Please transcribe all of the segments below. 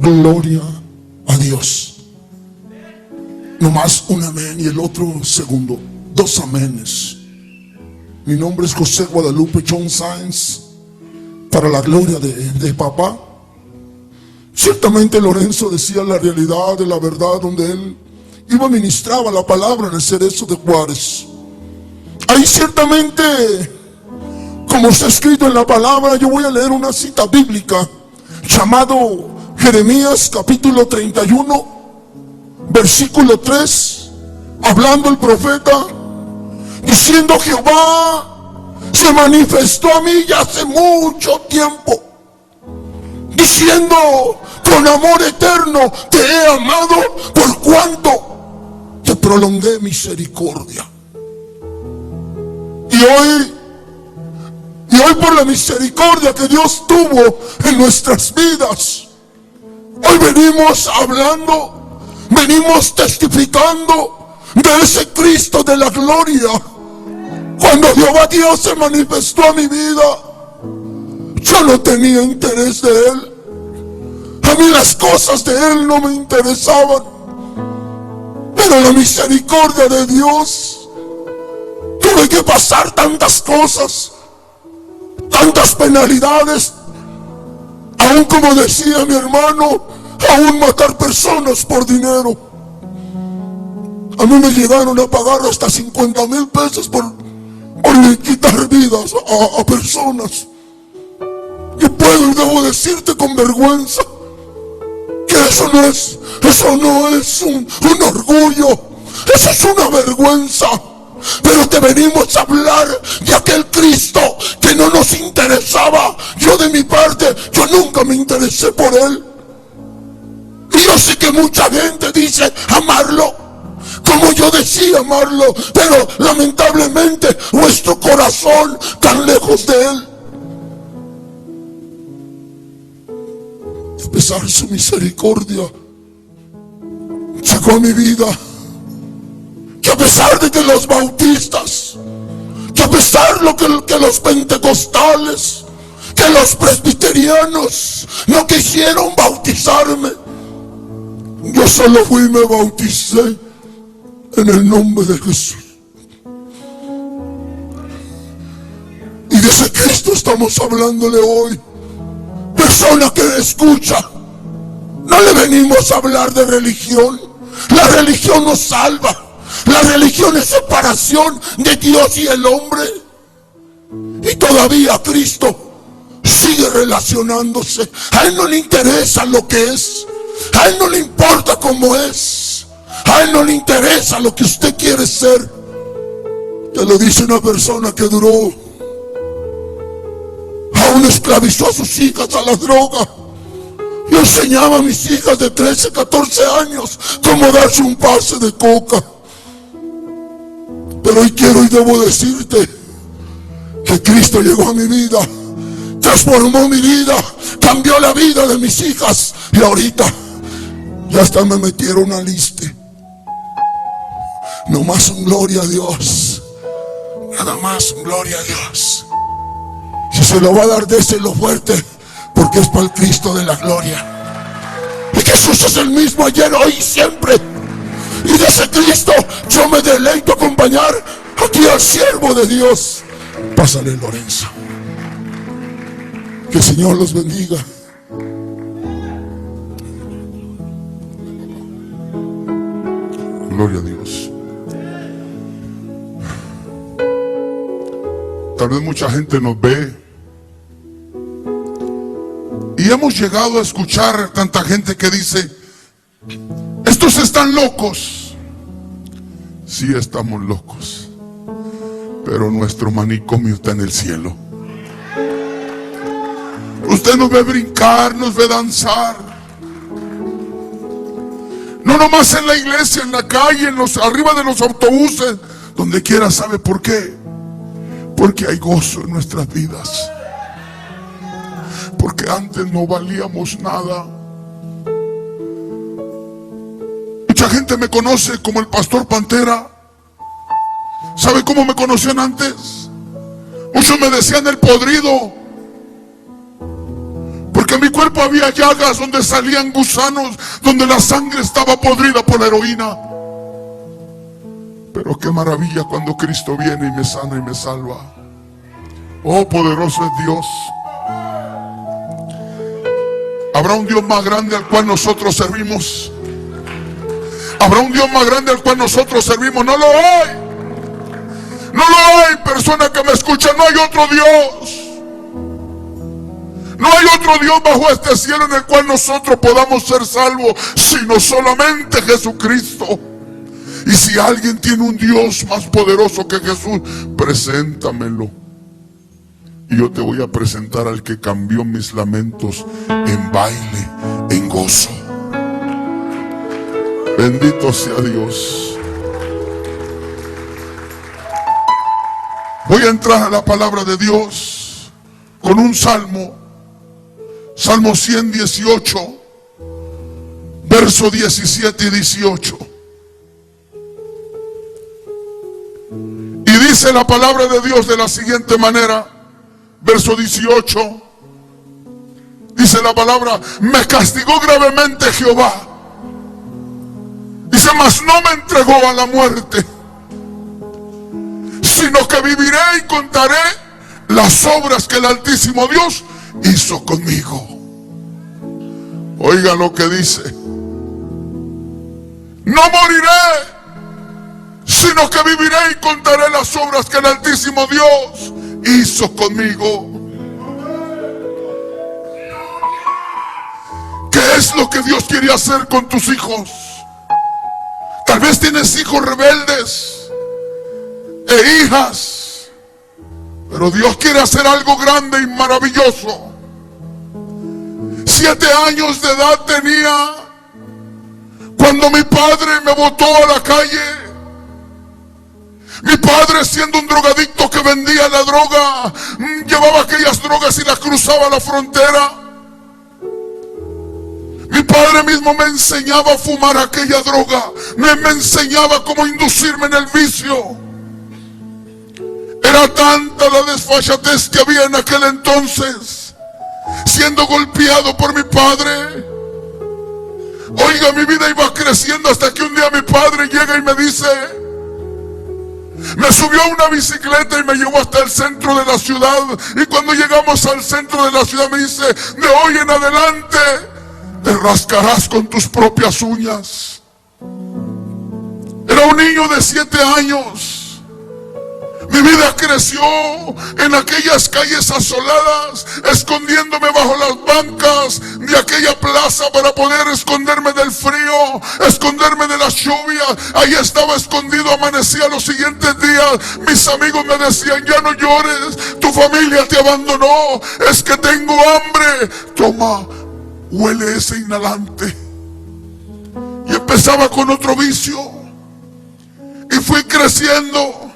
Gloria a Dios. Nomás un amén y el otro segundo. Dos amenes. Mi nombre es José Guadalupe John Sáenz. Para la gloria de papá. Ciertamente Lorenzo decía la realidad de la verdad, donde él iba a ministrar la palabra en el Cerezo de Juárez. Ahí ciertamente, como está escrito en la palabra, yo voy a leer una cita bíblica llamado Jeremías capítulo 31, versículo 3, hablando el profeta, diciendo: Jehová se manifestó a mí ya hace mucho tiempo, diciendo: con amor eterno te he amado, por cuanto te prolongué misericordia. Y hoy por la misericordia que Dios tuvo en nuestras vidas, hoy venimos hablando, venimos testificando de ese Cristo de la gloria. Cuando Jehová Dios se manifestó a mi vida, yo no tenía interés de Él. A mí las cosas de Él no me interesaban. Pero la misericordia de Dios, tuve que pasar tantas cosas, tantas penalidades, aún como decía mi hermano, aún matar personas por dinero. A mí me llegaron a pagar hasta 50,000 pesos por quitar vidas a personas. Y puedo y debo decirte con vergüenza que eso no es un orgullo, eso es una vergüenza. Pero te venimos a hablar de aquel Cristo que no nos interesaba. Yo de mi parte, yo nunca me interesé por Él. Y yo sé que mucha gente dice amarlo, como yo decía amarlo, pero lamentablemente nuestro corazón tan lejos de Él. A pesar de su misericordia, llegó a mi vida. Que a pesar de que los bautistas, que a pesar de que los pentecostales, que los presbiterianos no quisieron bautizarme, yo solo fui y me bauticé en el nombre de Jesús. Y de ese Cristo estamos hablándole hoy. Persona que escucha, no le venimos a hablar de religión. La religión nos salva. La religión es separación de Dios y el hombre. Y todavía Cristo sigue relacionándose. A Él no le interesa lo que es. A Él no le importa cómo es. A Él no le interesa lo que usted quiere ser. Te lo dice una persona que duró, aún esclavizó a sus hijas a la droga. Yo enseñaba a mis hijas de 13, 14 años cómo darse un pase de coca. Pero hoy quiero y debo decirte que Cristo llegó a mi vida, transformó mi vida, cambió la vida de mis hijas. Y ahorita ya hasta me metieron al liste. No más un gloria a Dios. Nada más un gloria a Dios. Si se lo va a dar, déselo fuerte, porque es para el Cristo de la gloria. Y Jesús es el mismo ayer, hoy y siempre. Y de ese Cristo yo me deleito acompañar aquí al siervo de Dios. Pásale, Lorenzo. Que el Señor los bendiga. Gloria a Dios. Tal vez mucha gente nos ve y hemos llegado a escuchar tanta gente que dice: estos están locos. Sí, estamos locos, pero nuestro manicomio está en el cielo. Usted nos ve brincar, nos ve danzar. No nomás en la iglesia, en la calle, arriba de los autobuses, donde quiera. ¿Sabe por qué? Porque hay gozo en nuestras vidas. Porque antes no valíamos nada. Mucha gente me conoce como el pastor Pantera. ¿Sabe cómo me conocían antes? Muchos me decían el podrido, porque porque en mi cuerpo había llagas donde salían gusanos, donde la sangre estaba podrida por la heroína. Pero qué maravilla cuando Cristo viene y me sana y me salva. Oh, poderoso es Dios. ¿Habrá un Dios más grande al cual nosotros servimos? ¿Habrá un Dios más grande al cual nosotros servimos? No lo hay. No lo hay, persona que me escucha. No hay otro Dios. No hay otro Dios bajo este cielo en el cual nosotros podamos ser salvos, sino solamente Jesucristo. Y si alguien tiene un Dios más poderoso que Jesús, preséntamelo. Y yo te voy a presentar al que cambió mis lamentos en baile, en gozo. Bendito sea Dios. Voy a entrar a la palabra de Dios con un salmo. Salmo 118, verso 17 y 18. Y dice la palabra de Dios de la siguiente manera. Verso 18. Dice la palabra: me castigó gravemente Jehová. Dice: mas no me entregó a la muerte, sino que viviré y contaré las obras que el Altísimo Dios hizo conmigo. Oiga lo que dice: no moriré, sino que viviré y contaré las obras que el Altísimo Dios hizo conmigo. ¿Qué es lo que Dios quiere hacer con tus hijos? Tal vez tienes hijos rebeldes e hijas, pero Dios quiere hacer algo grande y maravilloso. 7 años de edad tenía cuando mi padre me botó a la calle. Mi padre, siendo un drogadicto que vendía la droga, llevaba aquellas drogas y las cruzaba a la frontera. Mi padre mismo me enseñaba a fumar aquella droga. Me enseñaba cómo inducirme en el vicio. Era tanta la desfachatez que había en aquel entonces, siendo golpeado por mi padre. Oiga, mi vida iba creciendo hasta que un día mi padre llega y me dice, me subió a una bicicleta y me llevó hasta el centro de la ciudad. Y cuando llegamos al centro de la ciudad me dice: de hoy en adelante te rascarás con tus propias uñas. Era un niño de 7 años. Mi vida creció en aquellas calles asoladas, escondiéndome bajo las bancas de aquella plaza para poder esconderme del frío, esconderme de la lluvia. Ahí estaba escondido, amanecía los siguientes días. Mis amigos me decían: ya no llores, tu familia te abandonó, es que tengo hambre. Toma, huele ese inhalante. Y empezaba con otro vicio. Y fui creciendo.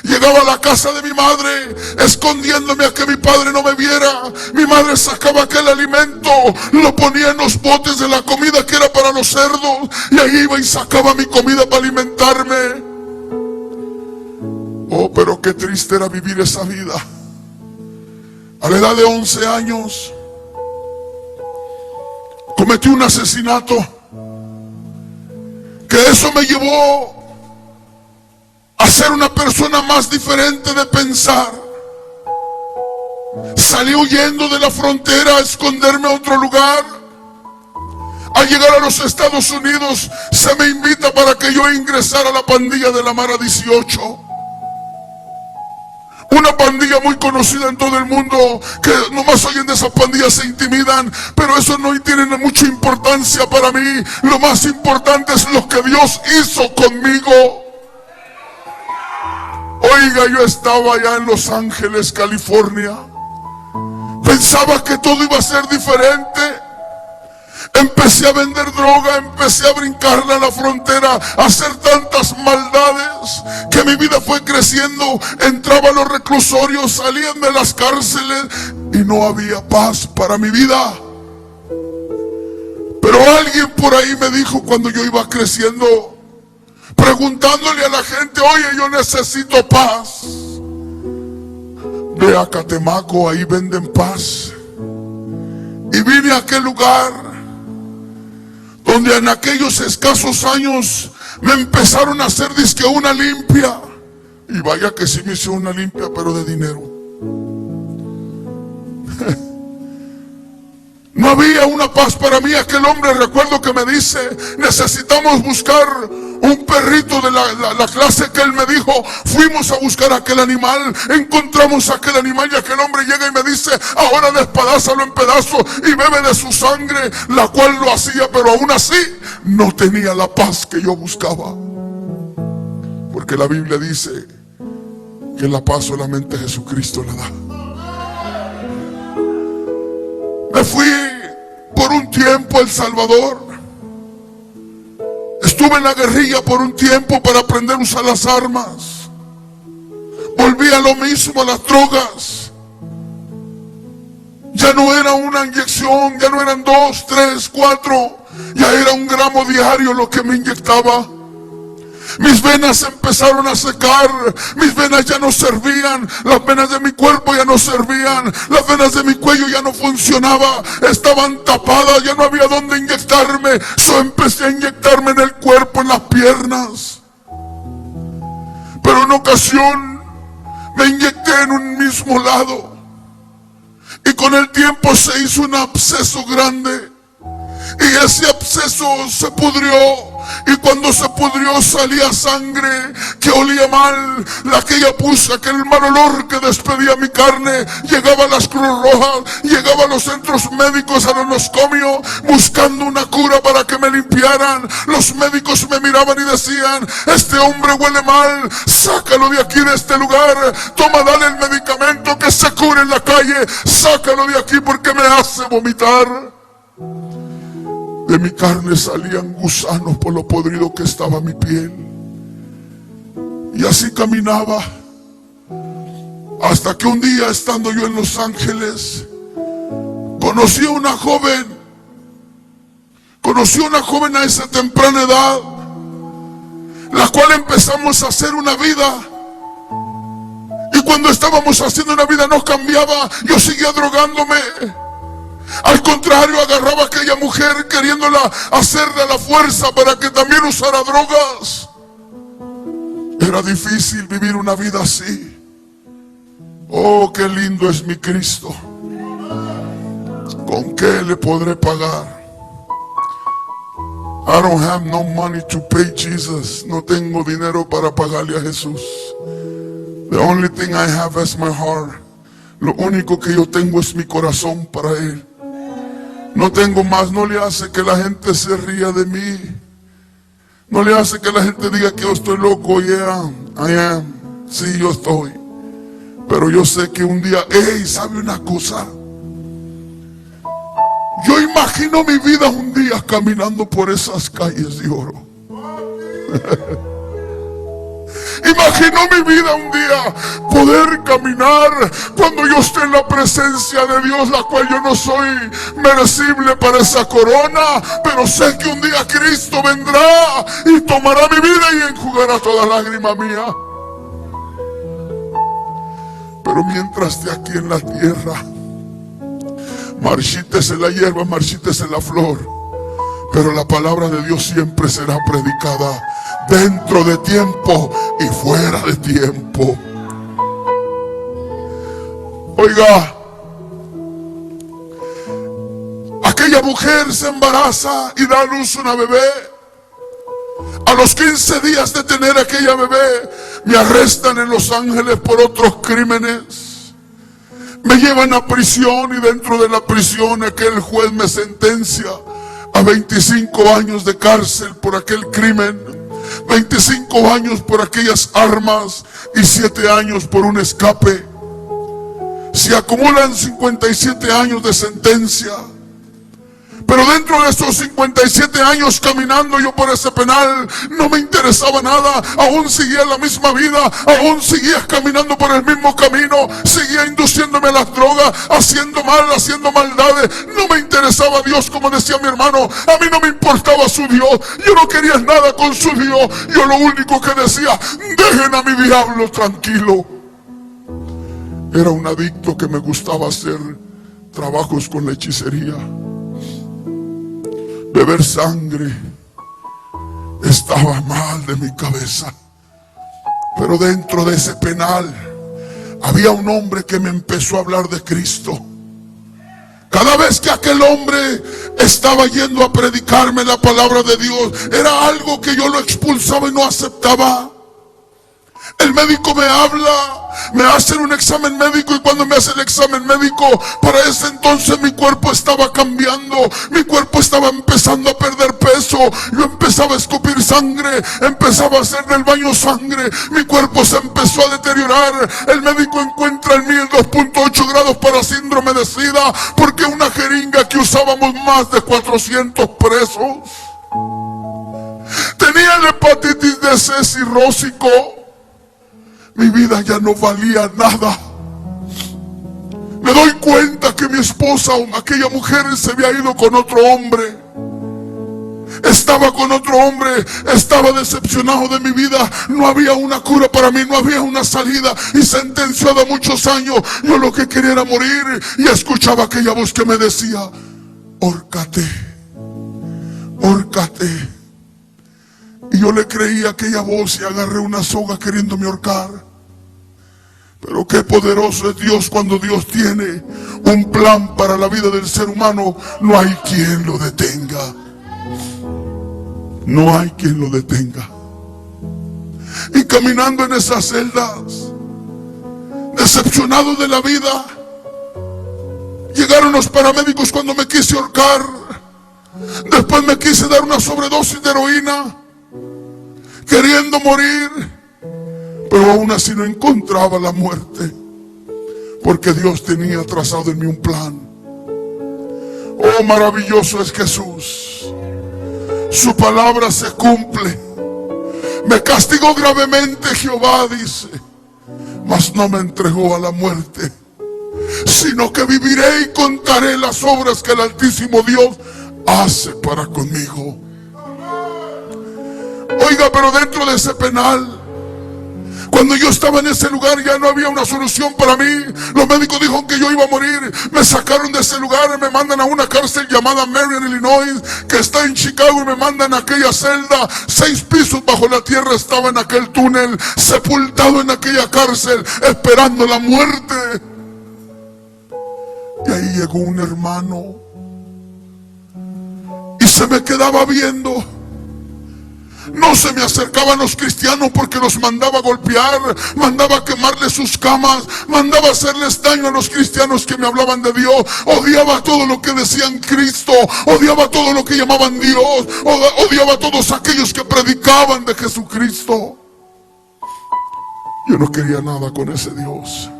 Llegaba a la casa de mi madre, escondiéndome a que mi padre no me viera. Mi madre sacaba aquel alimento, lo ponía en los botes de la comida que era para los cerdos, y ahí iba y sacaba mi comida para alimentarme. Oh, pero qué triste era vivir esa vida. A la edad de 11 años cometí un asesinato, que eso me llevó a ser una persona más diferente de pensar. Salí huyendo de la frontera a esconderme a otro lugar. Al llegar a los Estados Unidos se me invita para que yo ingresara a la pandilla de la Mara 18. Una pandilla muy conocida en todo el mundo, que nomás oyen de esas pandillas se intimidan, pero eso no tiene mucha importancia para mí. Lo más importante es lo que Dios hizo conmigo. Oiga, yo estaba allá en Los Ángeles, California. Pensaba que todo iba a ser diferente. Empecé a vender droga, empecé a brincarla a la frontera, a hacer tantas maldades, que mi vida fue creciendo. Entraba a los reclusorios, salían de las cárceles y no había paz para mi vida. Pero alguien por ahí me dijo, cuando yo iba creciendo, preguntándole a la gente: oye, yo necesito paz. Ve a Catemaco, ahí venden paz. Y vine a aquel lugar donde en aquellos escasos años me empezaron a hacer dizque una limpia. Y vaya que sí me hizo una limpia, pero de dinero. No había una paz para mí. Aquel hombre, recuerdo que me dice, necesitamos buscar un perrito de la clase que él me dijo. Fuimos a buscar aquel animal, encontramos aquel animal y aquel hombre llega y me dice, ahora despedázalo en pedazos y bebe de su sangre, la cual lo hacía, pero aún así no tenía la paz que yo buscaba. Porque la Biblia dice que la paz solamente Jesucristo la da. Me fui por un tiempo a El Salvador. Estuve en la guerrilla por un tiempo para aprender a usar las armas. Volví a lo mismo, a las drogas. Ya no era una inyección, ya no eran 2, 3, 4. Ya era 1 gramo diario lo que me inyectaba. Mis venas empezaron a secar, mis venas ya no servían, las venas de mi cuerpo ya no servían, las venas de mi cuello ya no funcionaban, estaban tapadas, ya no había dónde inyectarme. Yo empecé a inyectarme en el cuerpo, en las piernas. Pero en ocasión me inyecté en un mismo lado y con el tiempo se hizo un absceso grande. Y ese absceso se pudrió. Y cuando se pudrió salía sangre que olía mal. Aquella pus, aquel mal olor que despedía mi carne. Llegaba a las Cruz Rojas, llegaba a los centros médicos, a los nosocomios, buscando una cura para que me limpiaran. Los médicos me miraban y decían, este hombre huele mal, sácalo de aquí, de este lugar. Toma, dale el medicamento que se cure en la calle. Sácalo de aquí porque me hace vomitar. De mi carne salían gusanos por lo podrido que estaba mi piel. Y así caminaba. Hasta que un día, estando yo en Los Ángeles, conocí a una joven. Conocí a una joven a esa temprana edad, la cual empezamos a hacer una vida. Y cuando estábamos haciendo una vida no cambiaba. Yo seguía drogándome. Al contrario, agarraba a aquella mujer queriéndola hacerle la fuerza para que también usara drogas. Era difícil vivir una vida así. Oh, qué lindo es mi Cristo. ¿Con qué le podré pagar? I don't have no money to pay Jesus. No tengo dinero para pagarle a Jesús. The only thing I have is my heart. Lo único que yo tengo es mi corazón para Él. No tengo más. No le hace que la gente se ría de mí. No le hace que la gente diga que yo estoy loco. Yeah, I am. Sí, yo estoy. Pero yo sé que un día, ¿sabe una cosa? Yo imagino mi vida un día caminando por esas calles de oro. Imagino mi vida un día poder caminar cuando yo esté en la presencia de Dios, la cual yo no soy merecible para esa corona, pero sé que un día Cristo vendrá y tomará mi vida y enjugará toda lágrima mía. Pero mientras esté aquí en la tierra, marchítese la hierba, marchítese la flor, pero la palabra de Dios siempre será predicada dentro de tiempo y fuera de tiempo. Oiga, aquella mujer se embaraza y da a luz una bebé. A los 15 días de tener aquella bebé, me arrestan en Los Ángeles por otros crímenes. Me llevan a prisión y dentro de la prisión aquel juez me sentencia a 25 años de cárcel por aquel crimen, 25 años por aquellas armas y 7 años por un escape. Se acumulan 57 años de sentencia. Pero dentro de esos 57 años caminando yo por ese penal, no me interesaba nada. Aún seguía la misma vida, aún seguía caminando por el mismo camino, seguía induciéndome a las drogas, haciendo mal, haciendo maldades. No me interesaba Dios, como decía mi hermano. A mí no me importaba su Dios. Yo no quería nada con su Dios. Yo lo único que decía, dejen a mi diablo tranquilo. Era un adicto que me gustaba hacer trabajos con la hechicería, beber sangre. Estaba mal de mi cabeza. Pero dentro de ese penal había un hombre que me empezó a hablar de Cristo. Cada vez que aquel hombre estaba yendo a predicarme la palabra de Dios, era algo que yo lo expulsaba y no aceptaba. El médico me habla, me hacen un examen médico, y cuando me hace el examen médico, para ese entonces mi cuerpo estaba cambiando, mi cuerpo estaba empezando a perder peso, yo empezaba a escupir sangre, empezaba a hacer del baño sangre, mi cuerpo se empezó a deteriorar. El médico encuentra en mí el 2.8 grados para síndrome de SIDA, porque una jeringa que usábamos más de 400 presos. Tenía la hepatitis de C cirrósico. Mi vida ya no valía nada. Me doy cuenta que mi esposa, aquella mujer, se había ido con otro hombre. Estaba con otro hombre, estaba decepcionado de mi vida. No había una cura para mí, no había una salida, y sentenciado a muchos años. Yo lo que quería era morir, y escuchaba aquella voz que me decía: "Hórcate, hórcate". Y yo le creí a aquella voz y agarré una soga queriéndome ahorcar. Pero qué poderoso es Dios cuando Dios tiene un plan para la vida del ser humano. No hay quien lo detenga. No hay quien lo detenga. Y caminando en esas celdas, decepcionado de la vida, llegaron los paramédicos cuando me quise ahorcar. Después me quise dar una sobredosis de heroína, queriendo morir. Pero aún así no encontraba la muerte, porque Dios tenía trazado en mí un plan. Oh, maravilloso es Jesús. Su palabra se cumple. Me castigó gravemente Jehová, dice, mas no me entregó a la muerte, sino que viviré y contaré las obras que el Altísimo Dios hace para conmigo. Oiga, pero dentro de ese penal, cuando yo estaba en ese lugar, ya no había una solución para mí. Los médicos dijeron que yo iba a morir. Me sacaron de ese lugar y me mandan a una cárcel llamada Marion, Illinois, que está en Chicago, y me mandan a aquella celda. 6 pisos bajo la tierra estaba en aquel túnel, sepultado en aquella cárcel, esperando la muerte. Y ahí llegó un hermano y se me quedaba viendo. No se me acercaban los cristianos porque los mandaba a golpear, mandaba a quemarles sus camas, mandaba a hacerles daño a los cristianos que me hablaban de Dios. Odiaba todo lo que decían Cristo, odiaba todo lo que llamaban Dios, odiaba a todos aquellos que predicaban de Jesucristo. Yo no quería nada con ese Dios.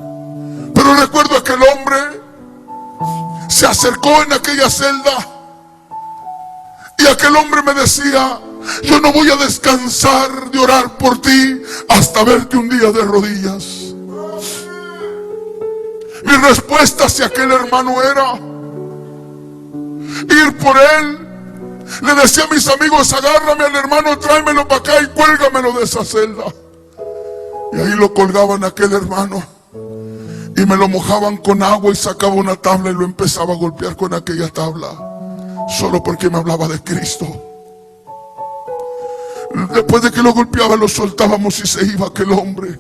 Pero recuerdo a aquel hombre se acercó en aquella celda, y aquel hombre me decía: yo no voy a descansar de orar por ti hasta verte un día de rodillas. Mi respuesta hacia aquel hermano era ir por él. Le decía a mis amigos: agárrame al hermano, tráemelo para acá y cuélgamelo de esa celda. Y ahí lo colgaban a aquel hermano, y me lo mojaban con agua, y sacaba una tabla y lo empezaba a golpear con aquella tabla, solo porque me hablaba de Cristo. Después de que lo golpeaba, lo soltábamos y se iba aquel hombre.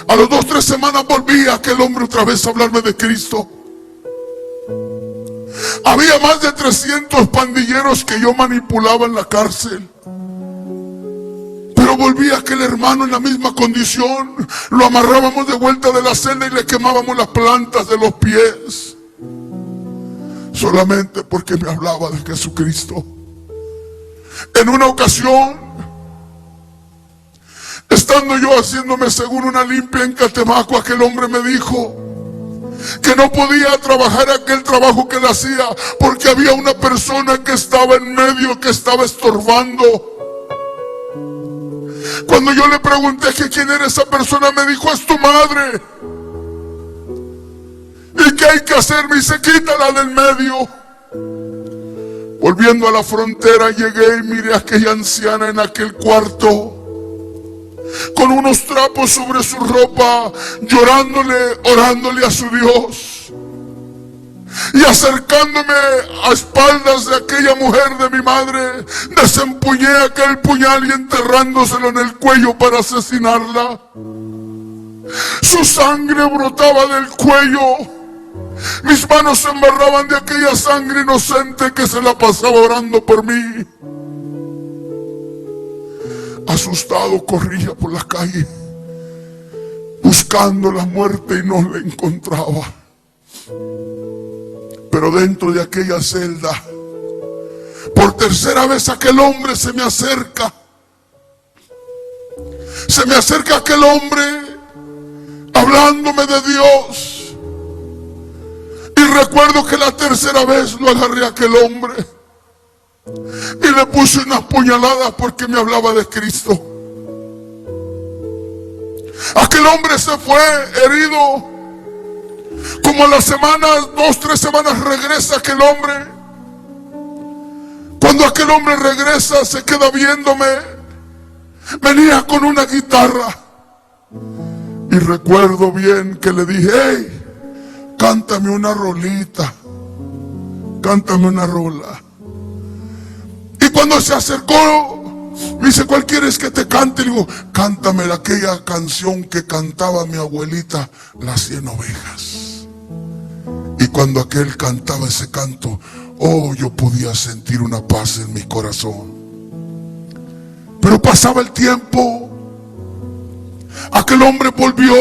A las 2 o 3 semanas volvía aquel hombre otra vez a hablarme de Cristo. Había más de 300 pandilleros que yo manipulaba en la cárcel. Pero volvía aquel hermano en la misma condición. Lo amarrábamos de vuelta de la celda y le quemábamos las plantas de los pies, solamente porque me hablaba de Jesucristo. En una ocasión, estando yo haciéndome según una limpia en Catemaco, aquel hombre me dijo que no podía trabajar aquel trabajo que él hacía porque había una persona que estaba en medio, que estaba estorbando. Cuando yo le pregunté que quién era esa persona, me dijo: es tu madre. ¿Y qué hay que hacer? Me dice: quítala del medio. Volviendo a la frontera, llegué y miré a aquella anciana en aquel cuarto, con unos trapos sobre su ropa, llorándole, orándole a su Dios. Y acercándome a espaldas de aquella mujer de mi madre, desempuñé aquel puñal y enterrándoselo en el cuello para asesinarla. Su sangre brotaba del cuello. Mis manos se embarraban de aquella sangre inocente que se la pasaba orando por mí. Asustado corría por la calle, buscando la muerte y no la encontraba. Pero dentro de aquella celda, por tercera vez aquel hombre se me acerca. Se me acerca aquel hombre hablándome de Dios. Y recuerdo que la tercera vez lo agarré a aquel hombre y le puse unas puñaladas porque me hablaba de Cristo. Aquel hombre se fue herido. Como a las semanas, 2, 3 semanas, regresa aquel hombre. Cuando aquel hombre regresa, se queda viéndome. Venía con una guitarra. Y recuerdo bien que le dije: hey, cántame una rolita. Cántame una rola. Y cuando se acercó, me dice: ¿cuál quieres que te cante? Le digo: cántame aquella canción que cantaba mi abuelita, Las 100 ovejas. Y cuando aquel cantaba ese canto, oh, yo podía sentir una paz en mi corazón. Pero pasaba el tiempo. Aquel hombre volvió.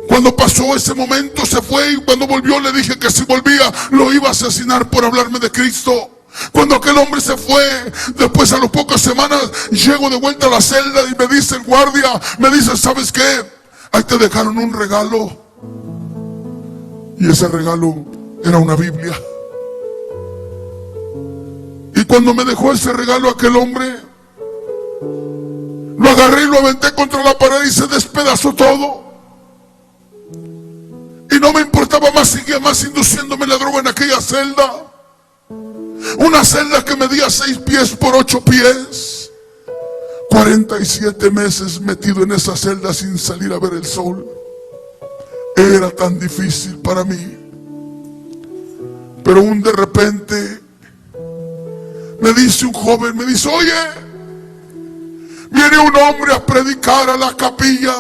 Cuando pasó ese momento se fue, y cuando volvió le dije que si volvía lo iba a asesinar por hablarme de Cristo. Cuando aquel hombre se fue, después a las pocas semanas llego de vuelta a la celda y me dice el guardia, me dice: ¿sabes qué? Ahí te dejaron un regalo. Y ese regalo era una Biblia. Y cuando me dejó ese regalo aquel hombre, lo agarré y lo aventé contra la pared y se despedazó todo. Y no me importaba más, seguía más induciéndome la droga en aquella celda. Una celda que medía 6 pies por 8 pies. 47 meses metido en esa celda sin salir a ver el sol. Era tan difícil para mí. Pero de repente me dice un joven, me dice: oye, viene un hombre a predicar a la capilla.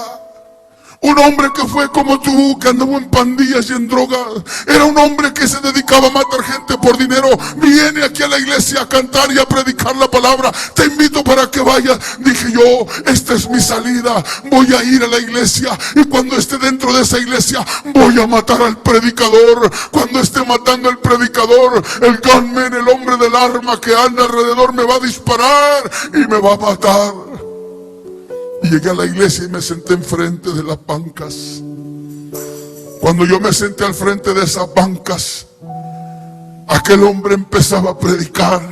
Un hombre que fue como tú, que andaba en pandillas y en drogas. Era un hombre que se dedicaba a matar gente por dinero. Viene aquí a la iglesia a cantar y a predicar la palabra. Te invito para que vayas. Dije yo: esta es mi salida. Voy a ir a la iglesia. Y cuando esté dentro de esa iglesia, voy a matar al predicador. Cuando esté matando al predicador, el gunman, el hombre del arma que anda alrededor, me va a disparar y me va a matar. Y llegué a la iglesia y me senté enfrente de las bancas. Cuando yo me senté al frente de esas bancas, aquel hombre empezaba a predicar.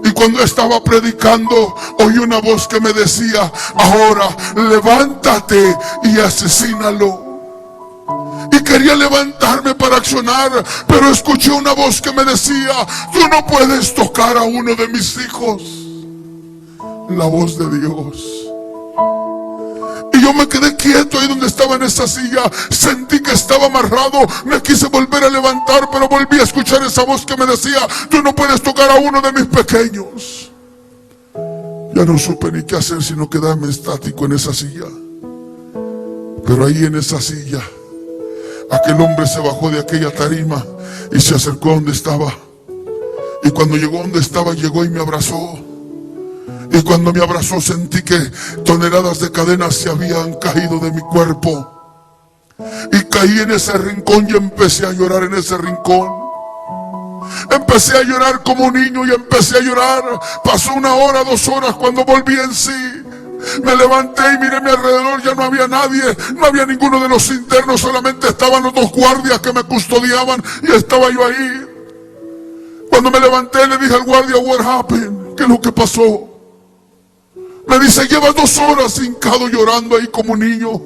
Y cuando estaba predicando, oí una voz que me decía: ahora levántate y asesínalo. Y quería levantarme para accionar, pero escuché una voz que me decía: tú no puedes tocar a uno de mis hijos. La voz de Dios. Y yo me quedé quieto ahí donde estaba en esa silla. Sentí que estaba amarrado. Me quise volver a levantar, pero volví a escuchar esa voz que me decía: tú no puedes tocar a uno de mis pequeños. Ya no supe ni qué hacer sino quedarme estático en esa silla. Pero ahí en esa silla, aquel hombre se bajó de aquella tarima y se acercó a donde estaba. Y cuando llegó a donde estaba, llegó y me abrazó. Y cuando me abrazó sentí que toneladas de cadenas se habían caído de mi cuerpo. Y caí en ese rincón y empecé a llorar en ese rincón. Empecé a llorar como un niño y empecé a llorar. Pasó 1 hora, 2 horas cuando volví en sí. Me levanté y miré a mi alrededor, ya no había nadie, no había ninguno de los internos, solamente estaban los 2 guardias que me custodiaban y estaba yo ahí. Cuando me levanté le dije al guardia: what happened? ¿Qué es lo que pasó? Me dice: llevas 2 horas hincado llorando ahí como niño.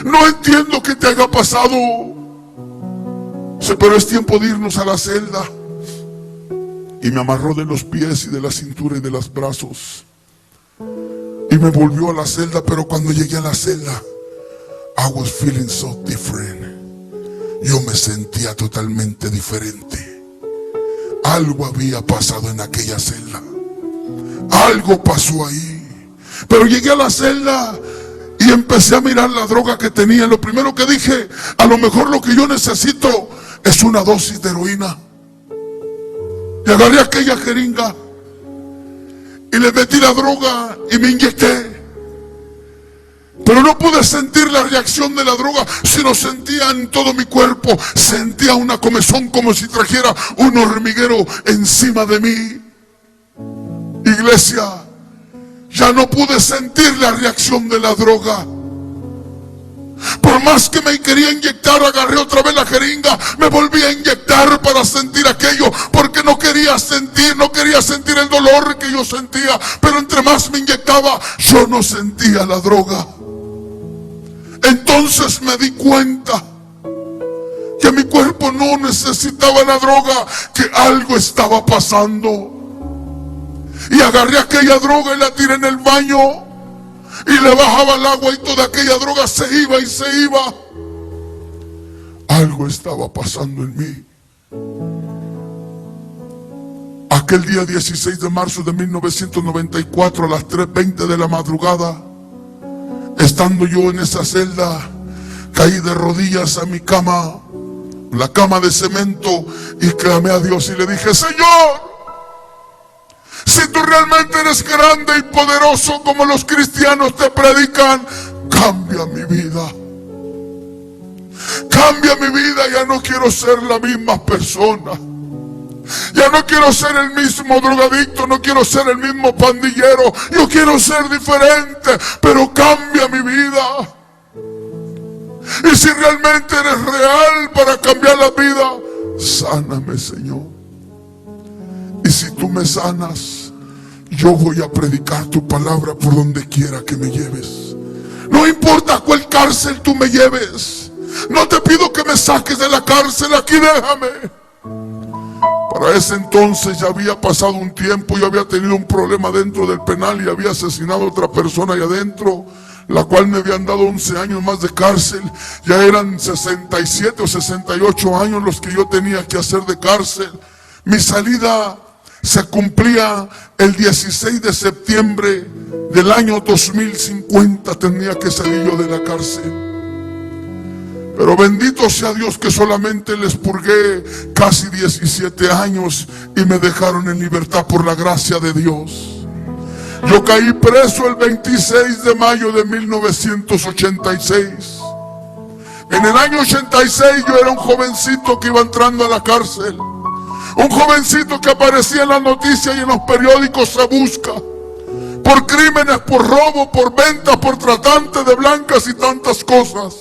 No entiendo qué te haya pasado. Dice: pero es tiempo de irnos a la celda. Y me amarró de los pies y de la cintura y de los brazos. Y me volvió a la celda, pero cuando llegué a la celda, I was feeling so different. yo me sentía totalmente diferente. Algo había pasado en aquella celda. Algo pasó ahí. Pero llegué a la celda y empecé a mirar la droga que tenía. Lo primero que dije, a lo mejor lo que yo necesito es una dosis de heroína. Y agarré aquella jeringa y le metí la droga y me inyecté. Pero no pude sentir la reacción de la droga, sino sentía en todo mi cuerpo, sentía una comezón como si trajera un hormiguero encima de mí. Iglesia, ya no pude sentir la reacción de la droga. Por más que me quería inyectar, agarré otra vez la jeringa, me volví a inyectar para sentir aquello, porque no quería sentir el dolor que yo sentía. Pero entre más me inyectaba, yo no sentía la droga. Entonces me di cuenta que mi cuerpo no necesitaba la droga, que algo estaba pasando. Y agarré aquella droga y la tiré en el baño y le bajaba el agua y toda aquella droga se iba y se iba. Algo estaba pasando en mí. Aquel día 16 de marzo de 1994 a las 3:20 de la madrugada, estando yo en esa celda, caí de rodillas a mi cama, la cama de cemento, y clamé a Dios y le dije: Señor, si tú realmente eres grande y poderoso como los cristianos te predican, cambia mi vida. Cambia mi vida, ya no quiero ser la misma persona. Ya no quiero ser el mismo drogadicto, no quiero ser el mismo pandillero. Yo quiero ser diferente, pero cambia mi vida. Y si realmente eres real para cambiar la vida, sáname, Señor. Y si tú me sanas, yo voy a predicar tu palabra por donde quiera que me lleves. No importa a cuál cárcel tú me lleves. No te pido que me saques de la cárcel, aquí déjame. Para ese entonces ya había pasado un tiempo, yo había tenido un problema dentro del penal y había asesinado a otra persona ahí adentro, la cual me habían dado 11 años más de cárcel. Ya eran 67 o 68 años los que yo tenía que hacer de cárcel. Mi salida se cumplía el 16 de septiembre del año 2050, tenía que salir yo de la cárcel. Pero bendito sea Dios que solamente les purgué casi 17 años y me dejaron en libertad por la gracia de Dios. Yo caí preso el 26 de mayo de 1986. En el año 86 yo era un jovencito que iba entrando a la cárcel. Un jovencito que aparecía en las noticias y en los periódicos se busca. Por crímenes, por robo, por venta, por tratante de blancas y tantas cosas.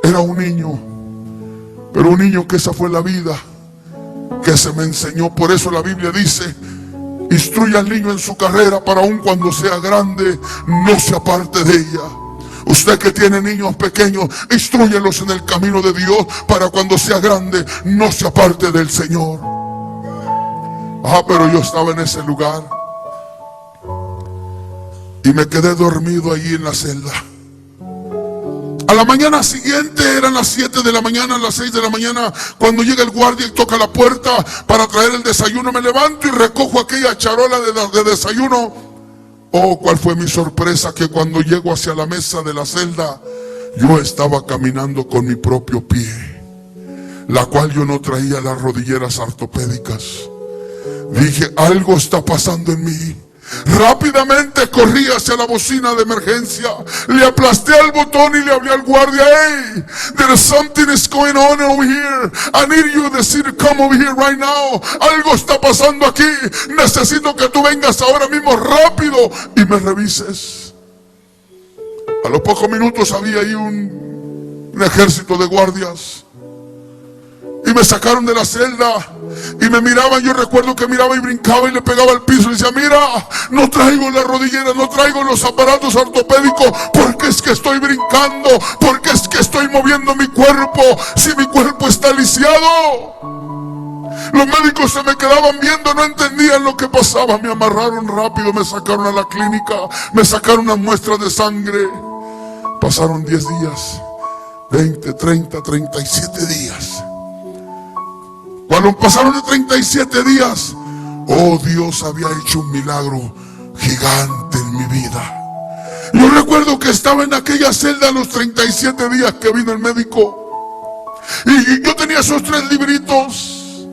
Era un niño, pero un niño que esa fue la vida que se me enseñó. Por eso la Biblia dice: instruye al niño en su carrera, para aun cuando sea grande no se aparte de ella. Usted que tiene niños pequeños, instrúyelos en el camino de Dios, para cuando sea grande no se aparte del Señor. Pero yo estaba en ese lugar y me quedé dormido allí en la celda. A la mañana siguiente, eran las 7 de la mañana, las 6 de la mañana, cuando llega el guardia y toca la puerta para traer el desayuno, me levanto y recojo aquella charola de desayuno. Oh, cuál fue mi sorpresa, que cuando llego hacia la mesa de la celda, yo estaba caminando con mi propio pie, la cual yo no traía las rodilleras ortopédicas. Dije: algo está pasando en mí. Rápidamente corrí hacia la bocina de emergencia, le aplasté al botón y le hablé al guardia: hey, there is something is going on over here. I need you to decir, come over here right now. Algo está pasando aquí. Necesito que tú vengas ahora mismo rápido y me revises. A los pocos minutos había ahí un ejército de guardias. Y me sacaron de la celda y me miraban. Yo recuerdo que miraba y brincaba y le pegaba al piso y decía: mira, no traigo las rodilleras, no traigo los aparatos ortopédicos, porque es que estoy brincando, porque es que estoy moviendo mi cuerpo, si mi cuerpo está lisiado. Los médicos se me quedaban viendo, no entendían lo que pasaba. Me amarraron rápido, me sacaron a la clínica, me sacaron unas muestras de sangre. Pasaron 10 días. 20, 30, 37 días. Cuando pasaron los 37 días, oh, Dios había hecho un milagro gigante en mi vida. Yo recuerdo que estaba en aquella celda los 37 días que vino el médico. Y yo tenía esos 3 libritos,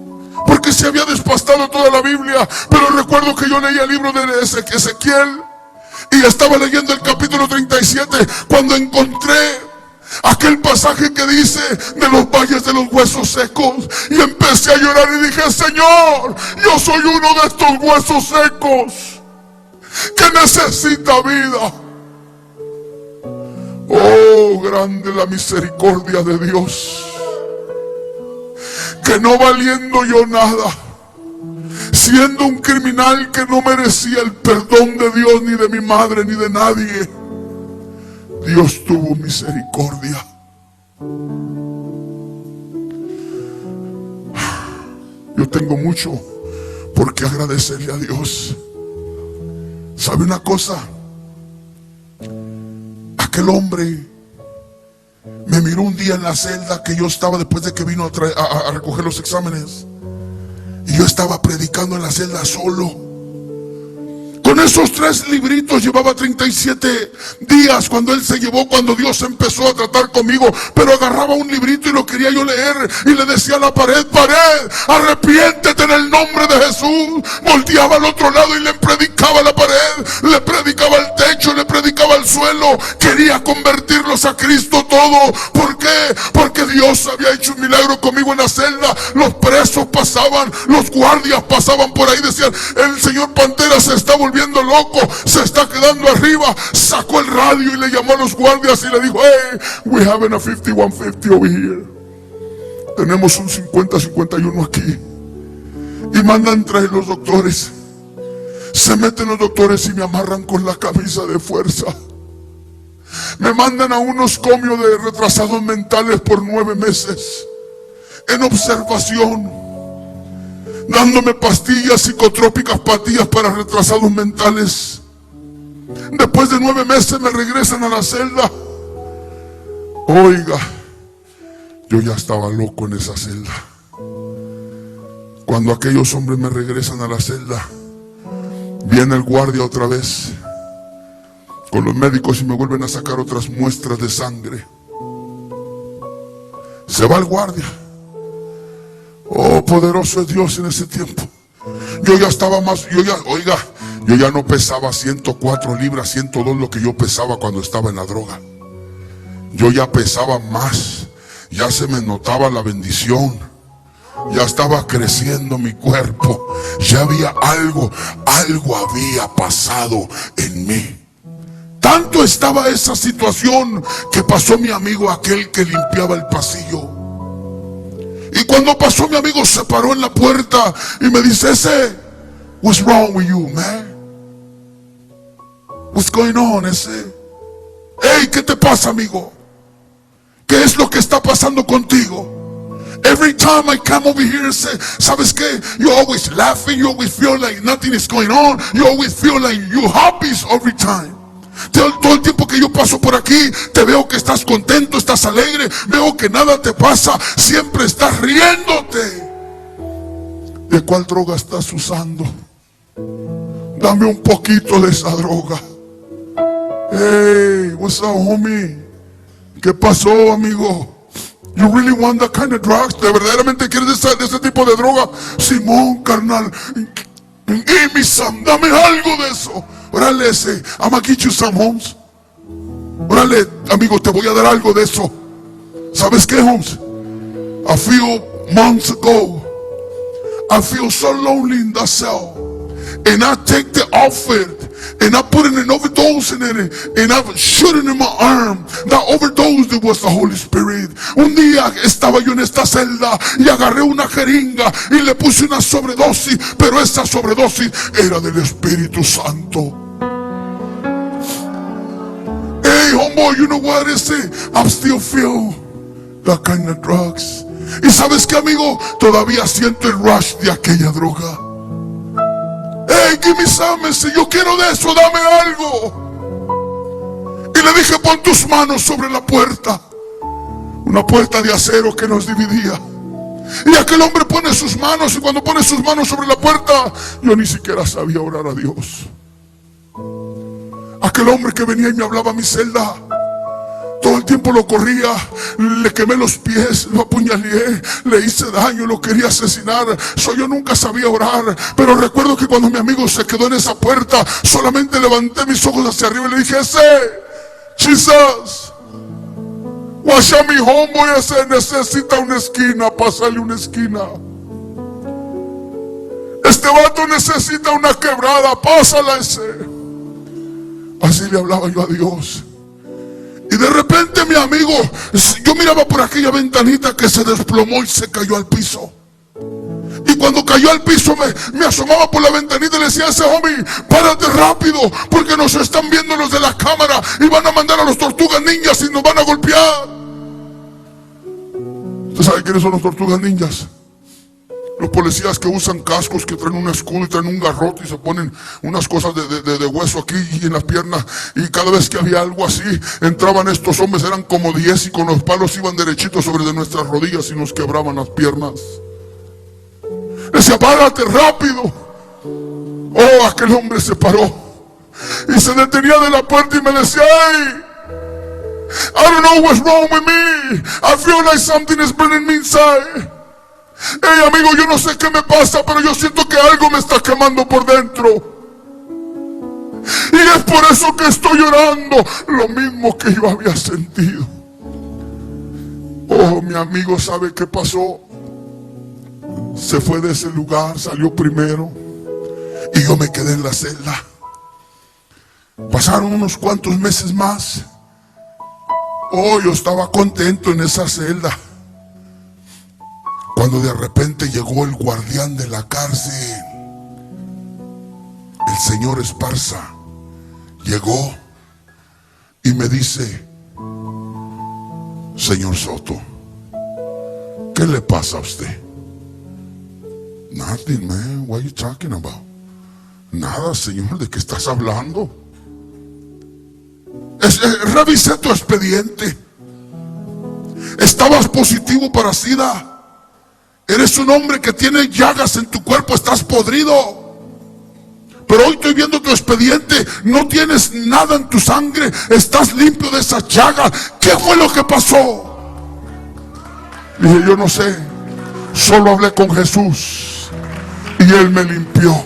porque se había despastado toda la Biblia. Pero recuerdo que yo leía el libro de Ezequiel, y estaba leyendo el capítulo 37, cuando encontré aquel pasaje que dice de los valles de los huesos secos. Y empecé a llorar y dije: Señor, yo soy uno de estos huesos secos que necesita vida. Oh, grande la misericordia de Dios, que no valiendo yo nada, siendo un criminal que no merecía el perdón de Dios, ni de mi madre, ni de nadie, Dios tuvo misericordia. Yo tengo mucho por qué agradecerle a Dios. ¿Sabe una cosa? Aquel hombre me miró un día en la celda que yo estaba, después de que vino a recoger los exámenes, y yo estaba predicando en la celda solo. Con esos 3 libritos llevaba 37 días cuando él se llevó, cuando Dios empezó a tratar conmigo. Pero agarraba un librito y lo quería yo leer, y le decía a la pared: pared, arrepiéntete en el nombre de Jesús. Volteaba al otro lado y le predicaba a la pared, le predicaba al techo, le predicaba al suelo. Quería convertirlos a Cristo todo. ¿Por qué? Porque Dios había hecho un milagro conmigo en la celda. Los presos pasaban, los guardias pasaban por ahí, decían: el señor Pantera se está volviendo loco, se está quedando arriba. Sacó el radio y le llamó a los guardias y le dijo: hey, we have a 5150 over here. Tenemos un 50-51 aquí. Y mandan traer los doctores. Se meten los doctores y me amarran con la camisa de fuerza. Me mandan a unos comios de retrasados mentales por 9 meses en observación, dándome pastillas psicotrópicas, pastillas para retrasados mentales. Después de 9 meses me regresan a la celda. Oiga, yo ya estaba loco en esa celda. Cuando aquellos hombres me regresan a la celda, viene el guardia otra vez con los médicos y me vuelven a sacar otras muestras de sangre. Se va el guardia. Oh, poderoso es Dios en ese tiempo. Yo ya estaba más, yo ya no pesaba 104 libras, 102 lo que yo pesaba cuando estaba en la droga. Yo ya pesaba más. Ya se me notaba la bendición. Ya estaba creciendo mi cuerpo. Ya había algo había pasado en mí. Tanto estaba esa situación que pasó mi amigo aquel que limpiaba el pasillo. Y cuando pasó mi amigo, se paró en la puerta y me dice: ese, what's wrong with you, man? What's going on, ese? Hey, ¿qué te pasa, amigo? ¿Qué es lo que está pasando contigo? Every time I come over here, say, ¿sabes qué? You're always laughing, you always feel like nothing is going on, you always feel like you're happy every time. Todo el tiempo que yo paso por aquí, te veo que estás contento, estás alegre, veo que nada te pasa, siempre estás riéndote. ¿De cuál droga estás usando? Dame un poquito de esa droga. Hey, what's up, homie? ¿Qué pasó, amigo? You really want that kind of drugs? ¿De verdaderamente quieres de ese tipo de droga? Simón, carnal, give me some, dame algo de eso. Órale, ese, I'm gonna get you some, Holmes. Órale, amigo, te voy a dar algo de eso. ¿Sabes qué, Holmes? A few months ago, I feel so lonely in the cell, and I take the outfit and I put an overdose in it, and I shoot it in my arm. That overdose, it was the Holy Spirit. Un día estaba yo en esta celda y agarré una jeringa y le puse una sobredosis, pero esa sobredosis era del Espíritu Santo. Hey, homeboy, you know what is it? I still feel that kind of drugs. Y sabes qué, amigo, todavía siento el rush de aquella droga. Hey, give me some, yo quiero de eso, dame algo. Y le dije: pon tus manos sobre la puerta. una puerta de acero que nos dividía. Y aquel hombre pone sus manos, y cuando pone sus manos sobre la puerta, yo ni siquiera sabía orar a Dios. Aquel hombre que venía y me hablaba a mi celda, todo el tiempo lo corría, le quemé los pies, lo apuñalé, le hice daño, lo quería asesinar. Yo nunca sabía orar, pero recuerdo que cuando mi amigo se quedó en esa puerta, solamente levanté mis ojos hacia arriba y le dije: Jesus, guacha mi hombre, ese necesita una esquina, pásale una esquina. Este vato necesita una quebrada, pásala ese. Así le hablaba yo a Dios. Y de repente mi amigo, yo miraba por aquella ventanita que se desplomó y se cayó al piso. Y cuando cayó al piso me asomaba por la ventanita y le decía a ese homie: párate rápido, porque nos están viendo los de la cámara y van a mandar a los tortugas ninjas y nos van a golpear. ¿Usted sabe quiénes son los tortugas ninjas? Los policías que usan cascos, que traen un escudo y traen un garrote y se ponen unas cosas de hueso aquí y en las piernas. Y cada vez que había algo así, entraban estos hombres, eran como 10, y con los palos iban derechitos sobre de nuestras rodillas y nos quebraban las piernas. Decía: párate rápido. Oh, aquel hombre se paró y se detenía de la puerta y me decía: hey, I don't know what's wrong with me. I feel like something is burning me inside. Hey amigo, yo no sé qué me pasa, pero yo siento que algo me está quemando por dentro. Y es por eso que estoy llorando, lo mismo que yo había sentido. Oh, mi amigo, ¿sabe qué pasó? Se fue de ese lugar, salió primero, y yo me quedé en la celda. Pasaron unos cuantos meses más. Oh, yo estaba contento en esa celda, cuando de repente llegó el guardián de la cárcel, el señor Esparza. Llegó y me dice: señor Soto, ¿qué le pasa a usted? Nothing, man, what are you talking about? Nada, señor, ¿de qué estás hablando? Revisé tu expediente. Estabas positivo para SIDA. Eres un hombre que tiene llagas en tu cuerpo, estás podrido. Pero hoy estoy viendo tu expediente, no tienes nada en tu sangre, estás limpio de esas llagas. ¿Qué fue lo que pasó? Dije: yo no sé, solo hablé con Jesús y Él me limpió.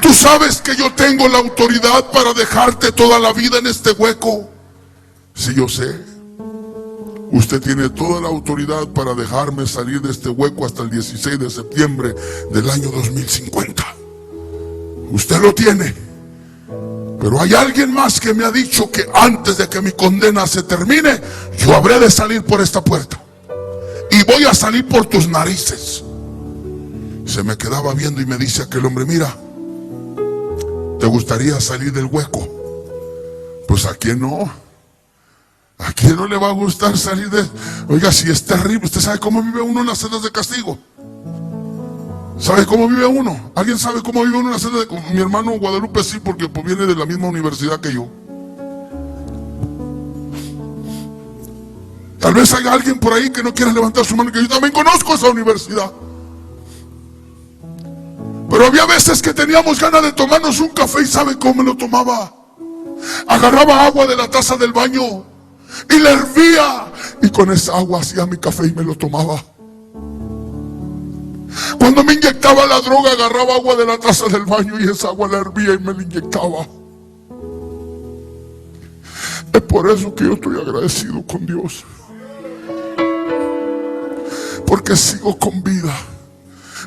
Tú sabes que yo tengo la autoridad para dejarte toda la vida en este hueco. Sí, yo sé. Usted tiene toda la autoridad para dejarme salir de este hueco hasta el 16 de septiembre del año 2050. Usted lo tiene. Pero hay alguien más que me ha dicho que antes de que mi condena se termine, yo habré de salir por esta puerta. Y voy a salir por tus narices. Se me quedaba viendo y me dice aquel hombre: mira, ¿te gustaría salir del hueco? Pues ¿a quién no? ¿A quién no le va a gustar salir de...? Oiga, si es terrible. ¿Usted sabe cómo vive uno en las celdas de castigo? ¿Sabe cómo vive uno? ¿Alguien sabe cómo vive uno en la celda de...? Mi hermano Guadalupe sí, porque pues viene de la misma universidad que yo. Tal vez haya alguien por ahí que no quiera levantar su mano, que yo también conozco esa universidad. Pero había veces que teníamos ganas de tomarnos un café, y ¿sabe cómo me lo tomaba? Agarraba agua de la taza del baño y la hervía, y con esa agua hacía mi café y me lo tomaba. Cuando me inyectaba la droga, agarraba agua de la taza del baño y esa agua la hervía y me la inyectaba. Es por eso que yo estoy agradecido con Dios, porque sigo con vida.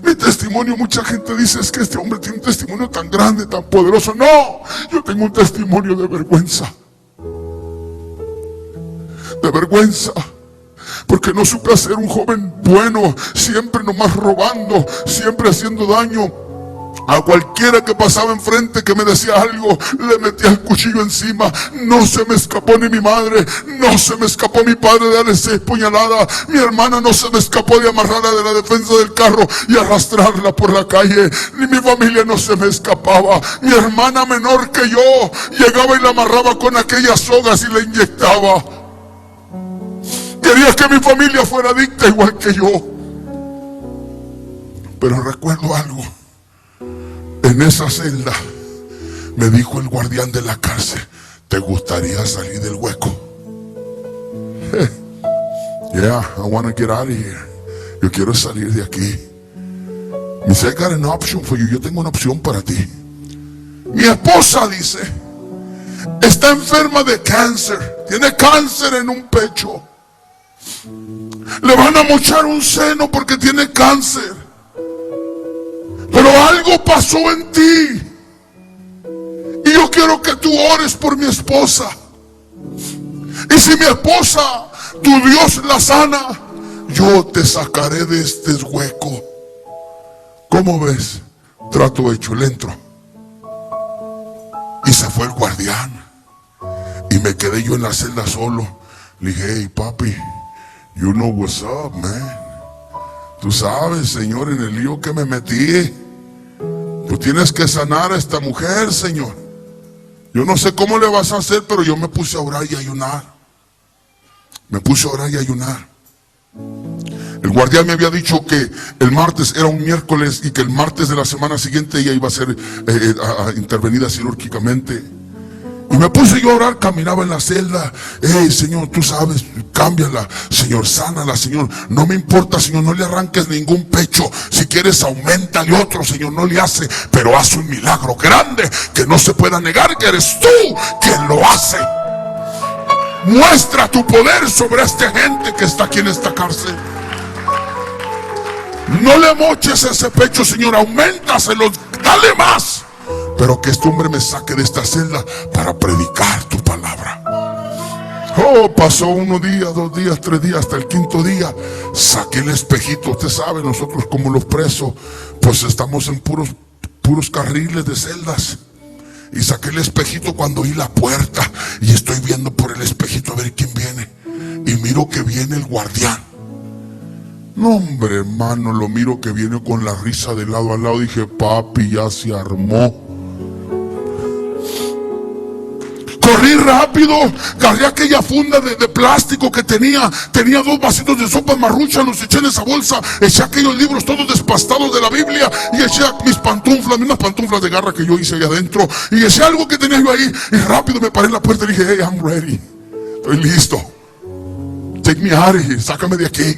Mi testimonio, mucha gente dice: es que este hombre tiene un testimonio tan grande, tan poderoso. No, yo tengo un testimonio de vergüenza. De vergüenza, porque no supe ser un joven bueno, siempre nomás robando, siempre haciendo daño. A cualquiera que pasaba enfrente que me decía algo, le metía el cuchillo encima. No se me escapó ni mi madre, no se me escapó mi padre de darle 6 puñaladas. Mi hermana no se me escapó de amarrarla de la defensa del carro y arrastrarla por la calle. Ni mi familia no se me escapaba. Mi hermana menor que yo llegaba y la amarraba con aquellas sogas y la inyectaba. Quería que mi familia fuera adicta igual que yo. Pero recuerdo algo. En esa celda me dijo el guardián de la cárcel: ¿te gustaría salir del hueco? Yeah, I want to get out of here. Yo quiero salir de aquí. Me dice, I got an option for you. Yo tengo una opción para ti. Mi esposa, dice, está enferma de cáncer. Tiene cáncer en un pecho. Le van a mochar un seno porque tiene cáncer. Pero algo pasó en ti. Y yo quiero que tú ores por mi esposa. Y si mi esposa, tu Dios la sana, yo te sacaré de este hueco. ¿Cómo ves? Trato hecho, le entro. Y se fue el guardián. Y me quedé yo en la celda solo. Le dije, hey papi, you know what's up, man. Tú sabes, Señor, en el lío que me metí. Tú tienes que sanar a esta mujer, Señor. Yo no sé cómo le vas a hacer, pero yo me puse a orar y a ayunar. Me puse a orar y a ayunar. El guardián me había dicho que el martes era un miércoles y que el martes de la semana siguiente ella iba a ser intervenida quirúrgicamente. Y me puse yo a orar, caminaba en la celda. Hey, Señor, tú sabes, cámbiala. Señor, sánala, Señor. No me importa, Señor, no le arranques ningún pecho. Si quieres, auméntale otro, Señor, no le hace. Pero haz un milagro grande que no se pueda negar que eres tú quien lo hace. Muestra tu poder sobre esta gente que está aquí en esta cárcel. No le moches ese pecho, Señor, auméntaselo, dale más. Pero que este hombre me saque de esta celda para predicar tu palabra. Oh, pasó 1 día, 2 días, 3 días, hasta el 5.º día. Saqué el espejito. Usted sabe, nosotros como los presos, pues estamos en puros carriles de celdas. Y saqué el espejito cuando oí la puerta. Y estoy viendo por el espejito a ver quién viene. Y miro que viene el guardián. No, hombre, hermano, lo miro que viene con la risa de lado a lado. Dije, papi, ya se armó. Corrí rápido, agarré aquella funda de plástico que tenía 2 vasitos de sopa Maruchan, los eché en esa bolsa, eché aquellos libros todos despastados de la Biblia y eché mis pantuflas, unas pantuflas de garra que yo hice ahí adentro, y eché algo que tenía yo ahí, y rápido me paré en la puerta y dije, hey, I'm ready, estoy listo, take me out of here, sácame de aquí.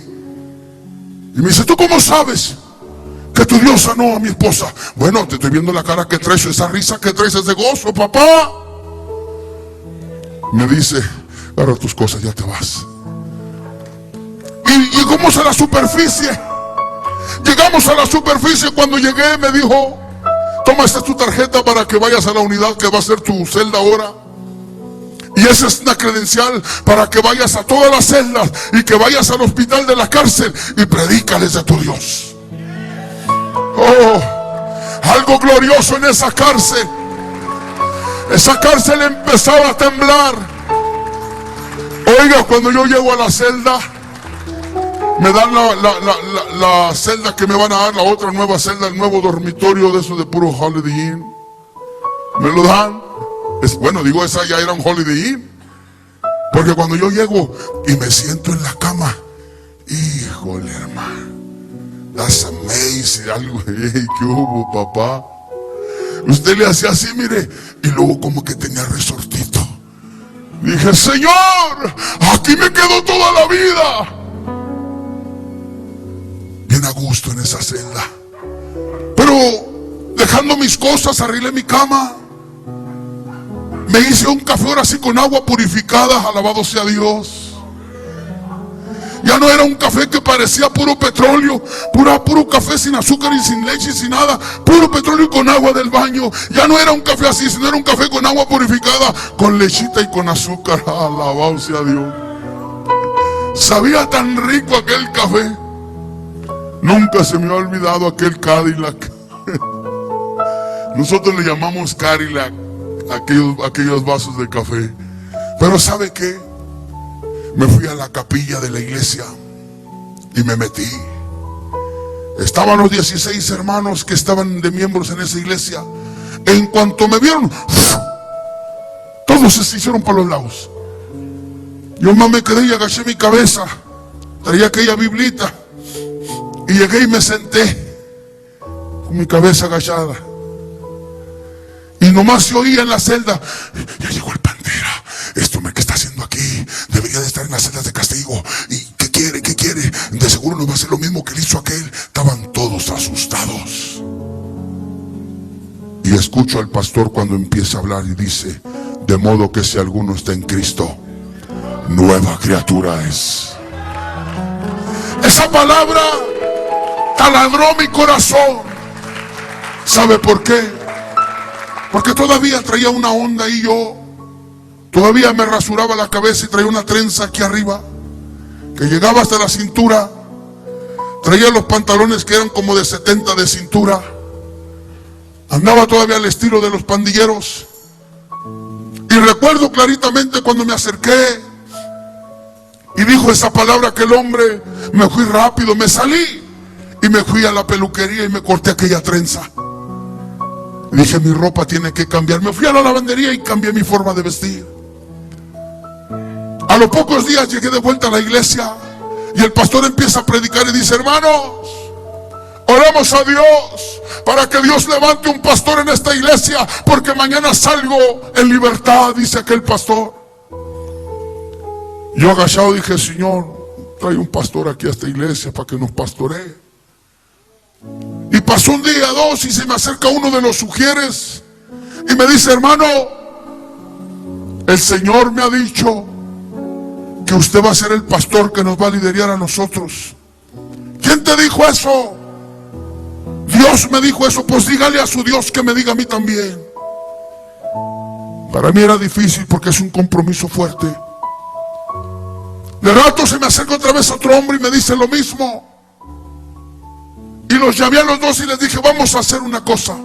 Y me dice, ¿tú cómo sabes que tu Dios sanó a mi esposa? Bueno, te estoy viendo la cara que traes, esa risa que traes es de gozo, papá. Me dice, agarra tus cosas, ya te vas. Y llegamos a la superficie. Llegamos a la superficie. Cuando llegué me dijo, toma, esta es tu tarjeta para que vayas a la unidad que va a ser tu celda ahora. Y esa es una credencial para que vayas a todas las celdas y que vayas al hospital de la cárcel y predícales de tu Dios. Oh, algo glorioso en esa cárcel. Esa cárcel empezaba a temblar. Oiga, cuando yo llego a la celda, me dan la celda que me van a dar, la otra nueva celda, el nuevo dormitorio de eso de puro Holiday Inn. Me lo dan. Bueno, digo, esa ya era un Holiday Inn. Porque cuando yo llego y me siento en la cama, híjole, hermano, that's amazing. Algo, hey, ¿qué hubo, papá? Usted le hacía así, mire, y luego como que tenía resortito. Dije, Señor, aquí me quedo toda la vida. Bien a gusto en esa celda. Pero dejando mis cosas, arreglé mi cama. Me hice un café ahora sí con agua purificada, alabado sea Dios. Ya no era un café que parecía puro petróleo, puro café sin azúcar y sin leche y sin nada, puro petróleo y con agua del baño. Ya no era un café así, sino era un café con agua purificada, con lechita y con azúcar. Alabado sea Dios. Sabía tan rico aquel café. Nunca se me ha olvidado aquel Cadillac. Nosotros le llamamos Cadillac a aquellos vasos de café. Pero ¿sabe qué? Me fui a la capilla de la iglesia y me metí. Estaban los 16 hermanos que estaban de miembros en esa iglesia. En cuanto me vieron, todos se hicieron para los lados. Yo más me quedé y agaché mi cabeza. Traía aquella biblita y llegué y me senté con mi cabeza agachada. Y nomás se oía en la celda: ya llegó el Pantera. ¿Qué está haciendo aquí? Debería de estar en las celdas de castigo. ¿Y qué quiere? ¿Qué quiere? De seguro no va a hacer lo mismo que le hizo aquel. Estaban todos asustados. Y escucho al pastor cuando empieza a hablar y dice: de modo que si alguno está en Cristo, nueva criatura es. Esa palabra taladró mi corazón. ¿Sabe por qué? Porque todavía traía una onda y yo todavía me rasuraba la cabeza y traía una trenza aquí arriba que llegaba hasta la cintura. Traía los pantalones que eran como de 70 de cintura. Andaba todavía al estilo de los pandilleros. Y recuerdo claritamente cuando me acerqué y dijo esa palabra aquel hombre, me fui rápido, me salí y me fui a la peluquería y me corté aquella trenza. Dije: mi ropa tiene que cambiar. Me fui a la lavandería y cambié mi forma de vestir. A los pocos días llegué de vuelta a la iglesia y el pastor empieza a predicar y dice: hermanos, oramos a Dios para que Dios levante un pastor en esta iglesia, porque mañana salgo en libertad, dice aquel pastor. Yo agachado dije: Señor, trae un pastor aquí a esta iglesia para que nos pastoree. Y pasó un día, dos, y se me acerca uno de los sugieres y me dice: hermano, el Señor me ha dicho que usted va a ser el pastor que nos va a liderar a nosotros. ¿Quién te dijo eso? Dios me dijo eso. Pues dígale a su Dios que me diga a mí también. Para mí era difícil porque es un compromiso fuerte. De rato se me acerca otra vez otro hombre y me dice lo mismo. Y los llamé a los dos y les dije: vamos a hacer una cosa.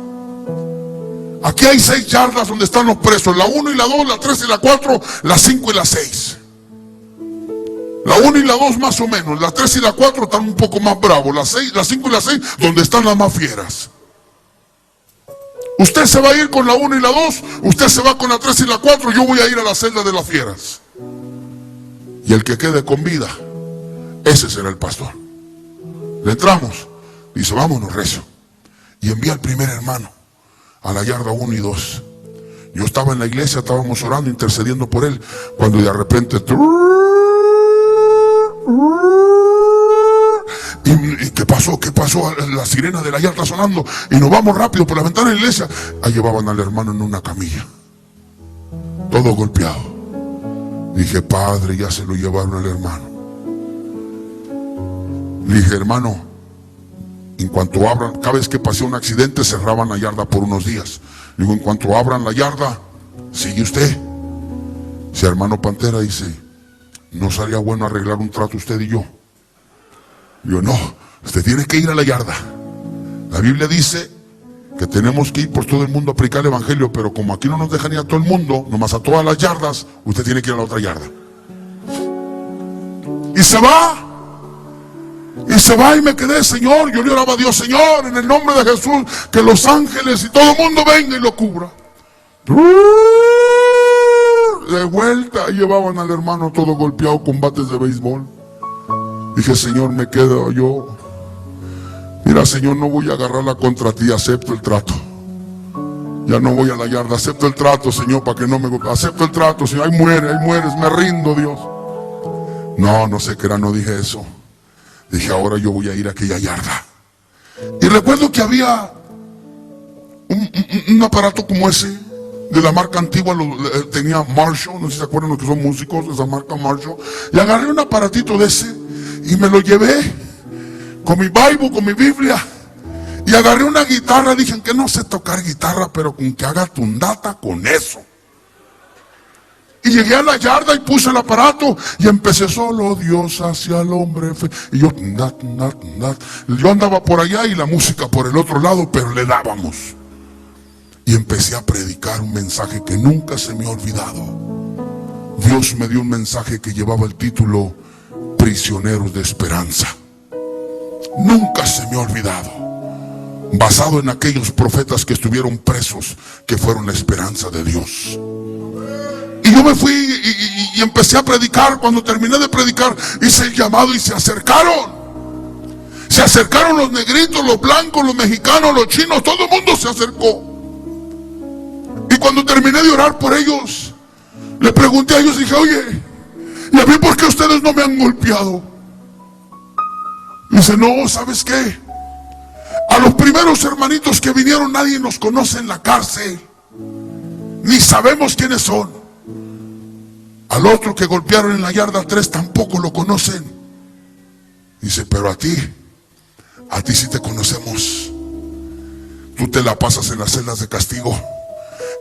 Aquí hay 6 yardas donde están los presos: la 1 y la 2, la 3 y la 4, la 5 y la 6. La 1 y la 2 más o menos, la 3 y la 4 están un poco más bravos, la 5 y la 6 donde están las más fieras. Usted se va a ir con la 1 y la 2, usted se va con la 3 y la 4, yo voy a ir a la celda de las fieras. Y el que quede con vida, ese será el pastor. Le entramos, dice: vámonos, recio. Y envía al primer hermano a la yarda 1 y 2. Yo estaba en la iglesia, estábamos orando, intercediendo por él, cuando de repente... ¿Y qué pasó? ¿Qué pasó? La sirena de la yarda sonando y nos vamos rápido por la ventana de la iglesia. Ahí llevaban al hermano en una camilla, todo golpeado. Dije: Padre, ya se lo llevaron al hermano. Le dije: hermano, en cuanto abran, cada vez que pasé un accidente cerraban la yarda por unos días. Le digo: en cuanto abran la yarda, sigue usted. Si hermano Pantera dice: ¿no sería bueno arreglar un trato usted y yo? Yo: no, usted tiene que ir a la yarda. La Biblia dice que tenemos que ir por todo el mundo a predicar el evangelio, pero como aquí no nos dejan ir a todo el mundo, nomás a todas las yardas, usted tiene que ir a la otra yarda. Y se va. Y se va y me quedé, Señor. Yo le oraba a Dios: Señor, en el nombre de Jesús, que los ángeles y todo el mundo venga y lo cubra. De vuelta, llevaban al hermano todo golpeado con bates de béisbol. Dije: Señor, me quedo yo. Mira, Señor, no voy a agarrarla contra ti, acepto el trato. Ya no voy a la yarda, acepto el trato, Señor, para que no me... Acepto el trato, Señor, ahí mueres, me rindo, Dios. No sé qué era, no dije eso. Dije: ahora yo voy a ir a aquella yarda. Y recuerdo que había un aparato como ese, de la marca antigua, tenía Marshall, no sé si se acuerdan los que son músicos de esa marca Marshall. Y agarré un aparatito de ese y me lo llevé con mi Bible, con mi Biblia. Y agarré una guitarra. Dije: que no sé tocar guitarra, pero con que haga tundata, con eso. Y llegué a la yarda y puse el aparato y empecé: solo Dios hacia el hombre. Y yo andaba por allá y la música por el otro lado, pero le dábamos. y empecé a predicar un mensaje que nunca se me ha olvidado. Dios me dio un mensaje que llevaba el título Prisioneros de Esperanza. Nunca se me ha olvidado, basado en aquellos profetas que estuvieron presos, que fueron la esperanza de Dios. Y yo me fui y empecé a predicar. Cuando terminé de predicar, hice el llamado y se acercaron. Se acercaron los negritos, los blancos, los mexicanos, los chinos, todo el mundo se acercó. Y cuando terminé de orar por ellos, le pregunté a ellos, dije, oye, ¿y a mí por qué ustedes no me han golpeado? Dice, no, ¿sabes qué? A los primeros hermanitos que vinieron nadie nos conoce en la cárcel, ni sabemos quiénes son. Al otro que golpearon en la yarda 3 tampoco lo conocen. Dice, pero a ti sí te conocemos. Tú te la pasas en las celdas de castigo.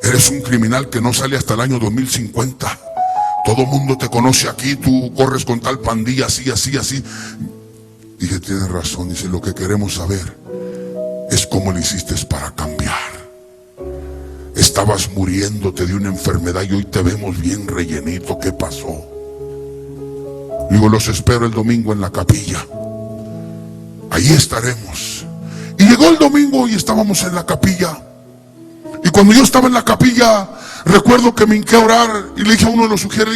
Eres un criminal que no sale hasta el año 2050. Todo mundo te conoce aquí. Tú corres con tal pandilla, así, así, así. Dije, tienes razón. Dice, lo que queremos saber es cómo le hiciste para cambiar. Estabas muriéndote de una enfermedad y hoy te vemos bien rellenito. ¿Qué pasó? Digo, los espero el domingo en la capilla. Ahí estaremos. Y llegó el domingo y estábamos en la capilla. Y cuando yo estaba en la capilla, recuerdo que me hinqué a orar y le dije a uno de los sugieres,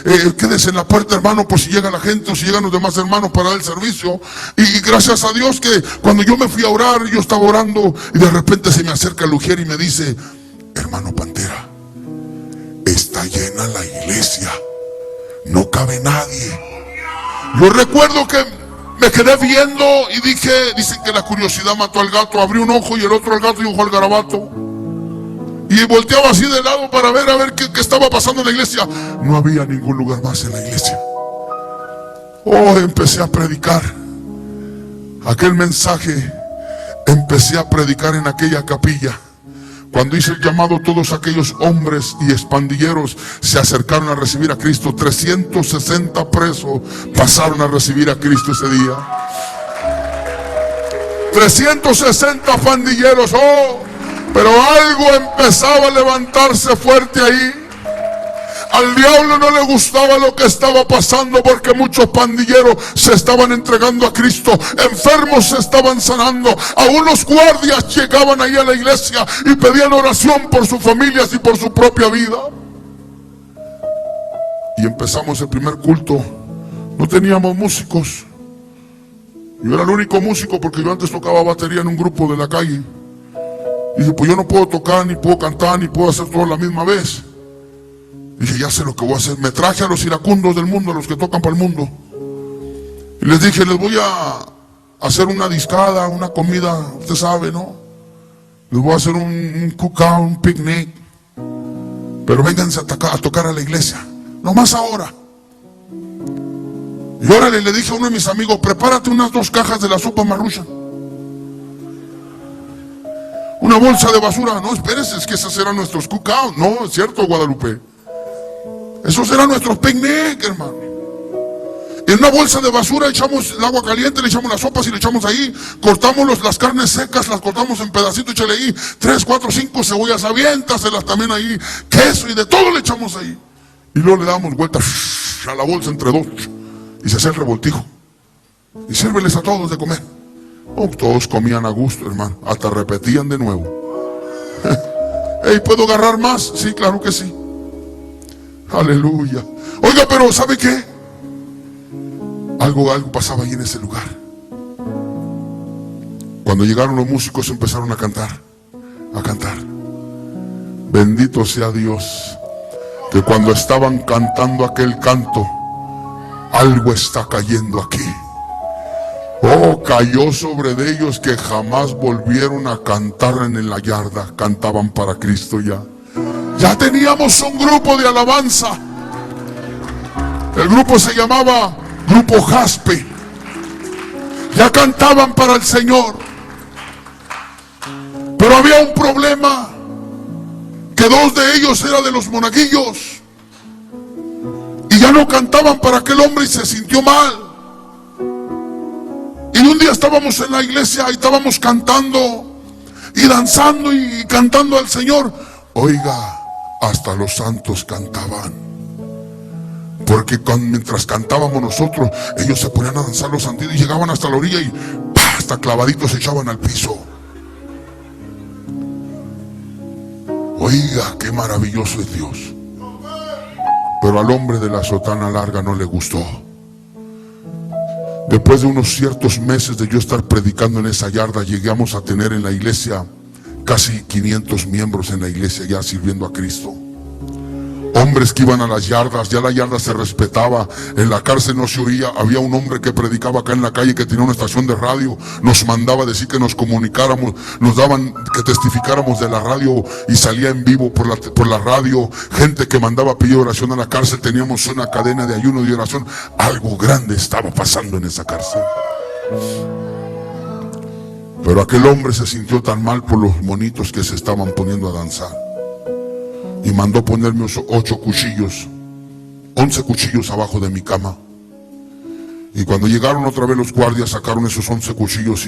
le dije, quédese en la puerta, hermano, por si llega la gente o si llegan los demás hermanos para dar el servicio. Y gracias a Dios que cuando yo me fui a orar, yo estaba orando y de repente se me acerca el ujier y me dice, hermano Pantera, está llena la iglesia, no cabe nadie. Yo recuerdo que me quedé viendo y dije, dicen que la curiosidad mató al gato. Abrí un ojo y el otro al gato y ojo al garabato. Y volteaba así de lado para ver qué estaba pasando en la iglesia. No había ningún lugar más en la iglesia. Oh, empecé a predicar aquel mensaje. Empecé a predicar en aquella capilla. Cuando hice el llamado, todos aquellos hombres y expandilleros se acercaron a recibir a Cristo. 360 presos pasaron a recibir a Cristo ese día. 360 pandilleros. Oh, pero algo empezaba a levantarse fuerte ahí. Al diablo no le gustaba lo que estaba pasando, porque muchos pandilleros se estaban entregando a Cristo, enfermos se estaban sanando, aún los guardias llegaban ahí a la iglesia y pedían oración por sus familias y por su propia vida. Y empezamos el primer culto. No teníamos músicos. Yo era el único músico porque yo antes tocaba batería en un grupo de la calle. Y dije, pues yo no puedo tocar, ni puedo cantar, ni puedo hacer todo a la misma vez. Dije, ya sé lo que voy a hacer. Me traje a los iracundos del mundo, a los que tocan para el mundo. Y les dije, les voy a hacer una discada, una comida, usted sabe, ¿no? Les voy a hacer un cookout, un picnic. Pero vénganse a tocar a la iglesia. No más ahora. Y órale, le dije a uno de mis amigos, prepárate unas 2 cajas de la sopa Maruchan. Una bolsa de basura. No, espérese, es que esos eran nuestros cookouts. No, es cierto, Guadalupe. Esos eran nuestros picnic, hermano. En una bolsa de basura echamos el agua caliente, le echamos las sopas y le echamos ahí. Cortamos las carnes secas, las cortamos en pedacitos, échale ahí 3, 4, 5 cebollas, aviéntaselas también ahí, queso y de todo le echamos ahí. Y luego le damos vuelta a la bolsa entre 2 y se hace el revoltijo. Y sírveles a todos de comer. Oh, todos comían a gusto, hermano. Hasta repetían de nuevo. Hey, ¿puedo agarrar más? Sí, claro que sí. Aleluya. Oiga, pero ¿sabe qué? Algo pasaba ahí en ese lugar. Cuando llegaron los músicos empezaron a cantar. Bendito sea Dios, que cuando estaban cantando aquel canto, algo está cayendo aquí. Oh, cayó sobre de ellos que jamás volvieron a cantar en la yarda. Cantaban para Cristo ya. Ya teníamos un grupo de alabanza. El grupo se llamaba Grupo Jaspe. Ya cantaban para el Señor. Pero había un problema, que 2 de ellos eran de los monaguillos. Y ya no cantaban para aquel hombre y se sintió mal. Y un día estábamos en la iglesia y estábamos cantando. y danzando y cantando al Señor. Oiga, hasta los santos cantaban. Porque mientras cantábamos nosotros, ellos se ponían a danzar los santitos y llegaban hasta la orilla y ¡pah!, hasta clavaditos se echaban al piso. Oiga, qué maravilloso es Dios. Pero al hombre de la sotana larga no le gustó. Después de unos ciertos meses de yo estar predicando en esa yarda, llegamos a tener en la iglesia casi 500 miembros en la iglesia ya sirviendo a Cristo. Hombres que iban a las yardas, ya la yarda se respetaba, en la cárcel no se oía. Había un hombre que predicaba acá en la calle que tenía una estación de radio, nos mandaba decir que nos comunicáramos, nos daban que testificáramos de la radio y salía en vivo por la radio. Gente que mandaba pedir oración a la cárcel, teníamos una cadena de ayuno y oración. Algo grande estaba pasando en esa cárcel. Pero aquel hombre se sintió tan mal por los monitos que se estaban poniendo a danzar y mandó ponerme 8 cuchillos, 11 cuchillos abajo de mi cama. Y cuando llegaron otra vez los guardias, sacaron esos 11 cuchillos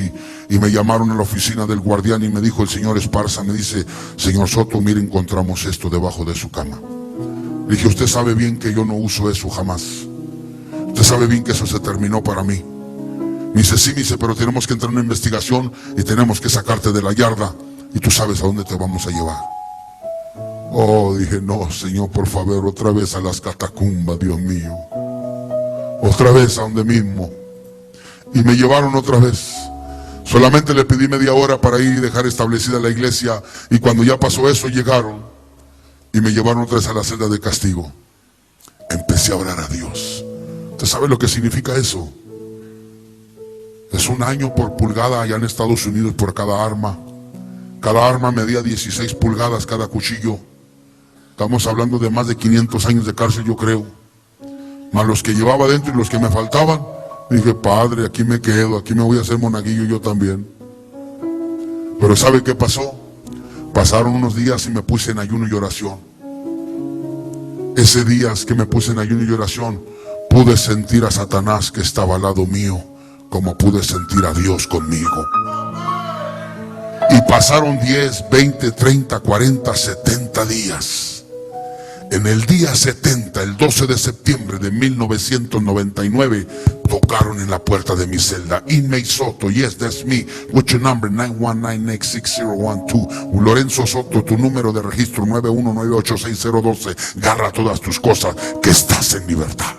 y me llamaron a la oficina del guardián y me dijo el señor Esparza, me dice: señor Soto, mire, encontramos esto debajo de su cama. Le dije: usted sabe bien que yo no uso eso jamás. Usted sabe bien que eso se terminó para mí. Me dice: sí, me dice, pero tenemos que entrar en una investigación y tenemos que sacarte de la yarda y tú sabes a dónde te vamos a llevar. Oh, dije: no, Señor, por favor, otra vez a las catacumbas, Dios mío. Otra vez a donde mismo. Y me llevaron otra vez. Solamente le pedí media hora para ir y dejar establecida la iglesia. Y cuando ya pasó eso, llegaron y me llevaron otra vez a la celda de castigo. Empecé a orar a Dios. ¿Usted sabe lo que significa eso? Es 1 año por pulgada allá en Estados Unidos por cada arma. Cada arma medía 16 pulgadas cada cuchillo. Estamos hablando de más de 500 años de cárcel, yo creo. Más los que llevaba dentro y los que me faltaban. Dije: Padre, aquí me quedo, aquí me voy a hacer monaguillo yo también. Pero ¿sabe qué pasó? Pasaron unos días y me puse en ayuno y oración. Ese día que me puse en ayuno y oración, pude sentir a Satanás que estaba al lado mío, como pude sentir a Dios conmigo. Y pasaron 10, 20, 30, 40, 70 días. En el día 70, el 12 de septiembre de 1999, tocaron en la puerta de mi celda. Inmate Soto, yes, that's me. What's your number? 919-6012. Lorenzo Soto, tu número de registro 91986012. Garra todas tus cosas, que estás en libertad.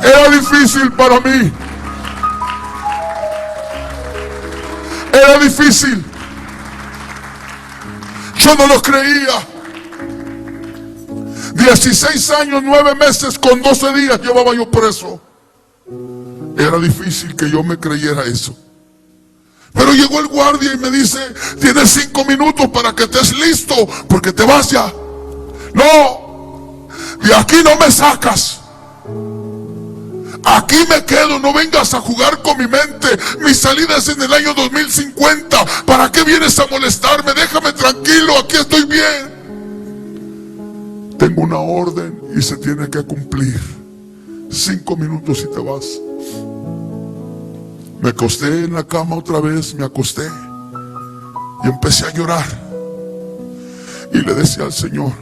Era difícil para mí. Era difícil. Yo no lo creía. 16 años, 9 meses con 12 días llevaba yo preso. Era difícil que yo me creyera eso. Pero llegó el guardia y me dice: tienes 5 minutos para que estés listo, porque te vas ya. No, de aquí no me sacas. Aquí me quedo, no vengas a jugar con mi mente. Mi salida es en el año 2050. ¿Para qué vienes a molestarme? Déjame tranquilo, aquí estoy bien. Tengo una orden y se tiene que cumplir. 5 minutos y te vas. Me acosté en la cama otra vez, me acosté y empecé a llorar. Y le decía al Señor: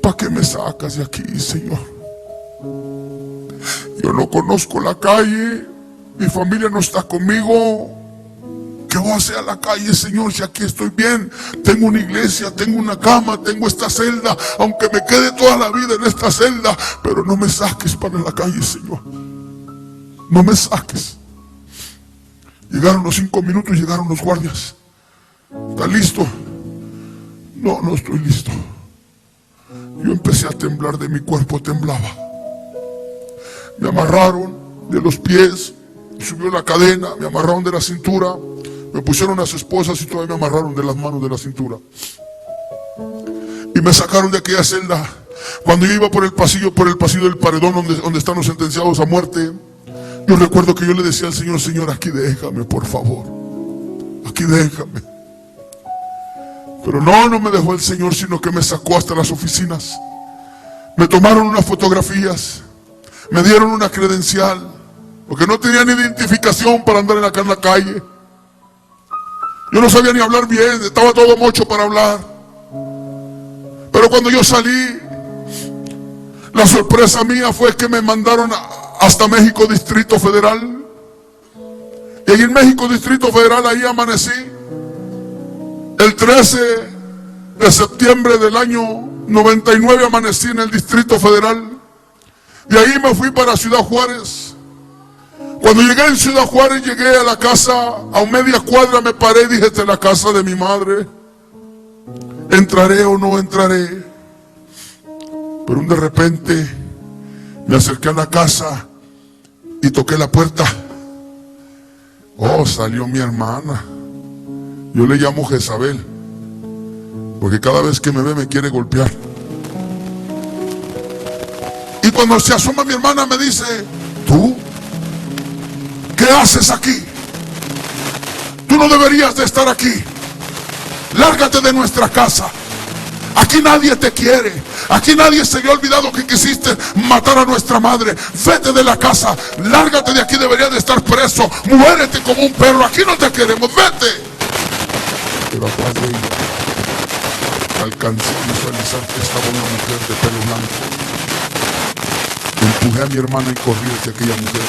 ¿para qué me sacas de aquí, Señor? Yo no conozco la calle, mi familia no está conmigo. ¿Qué voy a hacer a la calle, Señor, si aquí estoy bien? Tengo una iglesia, tengo una cama, tengo esta celda, aunque me quede toda la vida en esta celda, pero no me saques para la calle, Señor. No me saques. Llegaron los 5 minutos, llegaron los guardias. ¿Está listo? No, no estoy listo. Yo empecé a temblar, de mi cuerpo temblaba. Me amarraron de los pies, subió la cadena, me amarraron de la cintura, me pusieron las esposas y todavía me amarraron de las manos de la cintura. Y me sacaron de aquella celda. Cuando yo iba por el pasillo del paredón donde están los sentenciados a muerte, yo recuerdo que yo le decía al Señor: Señor, aquí déjame, por favor. Aquí déjame. Pero no me dejó el Señor, sino que me sacó hasta las oficinas. Me tomaron unas fotografías, me dieron una credencial, porque no tenía ni identificación para andar en la calle. Yo no sabía ni hablar bien, estaba todo mocho para hablar. Pero cuando yo salí, la sorpresa mía fue que me mandaron hasta México Distrito Federal. Y ahí en México Distrito Federal, ahí amanecí. El 13 de septiembre del año 99 amanecí en el Distrito Federal. Y ahí me fui para Ciudad Juárez. Cuando llegué en Ciudad Juárez, llegué a la casa, a media cuadra me paré y dije, esta es la casa de mi madre. ¿Entraré o no entraré? Pero de repente me acerqué a la casa y toqué la puerta. Oh, salió mi hermana. Yo le llamo Jezabel, porque cada vez que me ve me quiere golpear. Y cuando se asoma mi hermana me dice, ¿tú? ¿Qué haces aquí? Tú no deberías de estar aquí. Lárgate de nuestra casa. Aquí nadie te quiere. Aquí nadie se le ha olvidado que quisiste matar a nuestra madre. Vete de la casa. Lárgate de aquí, deberías de estar preso. Muérete como un perro. Aquí no te queremos. Vete. Pero atrás de ella alcancé a visualizar que estaba una mujer de pelo blanco. Empujé a mi hermana y corrí hacia aquella mujer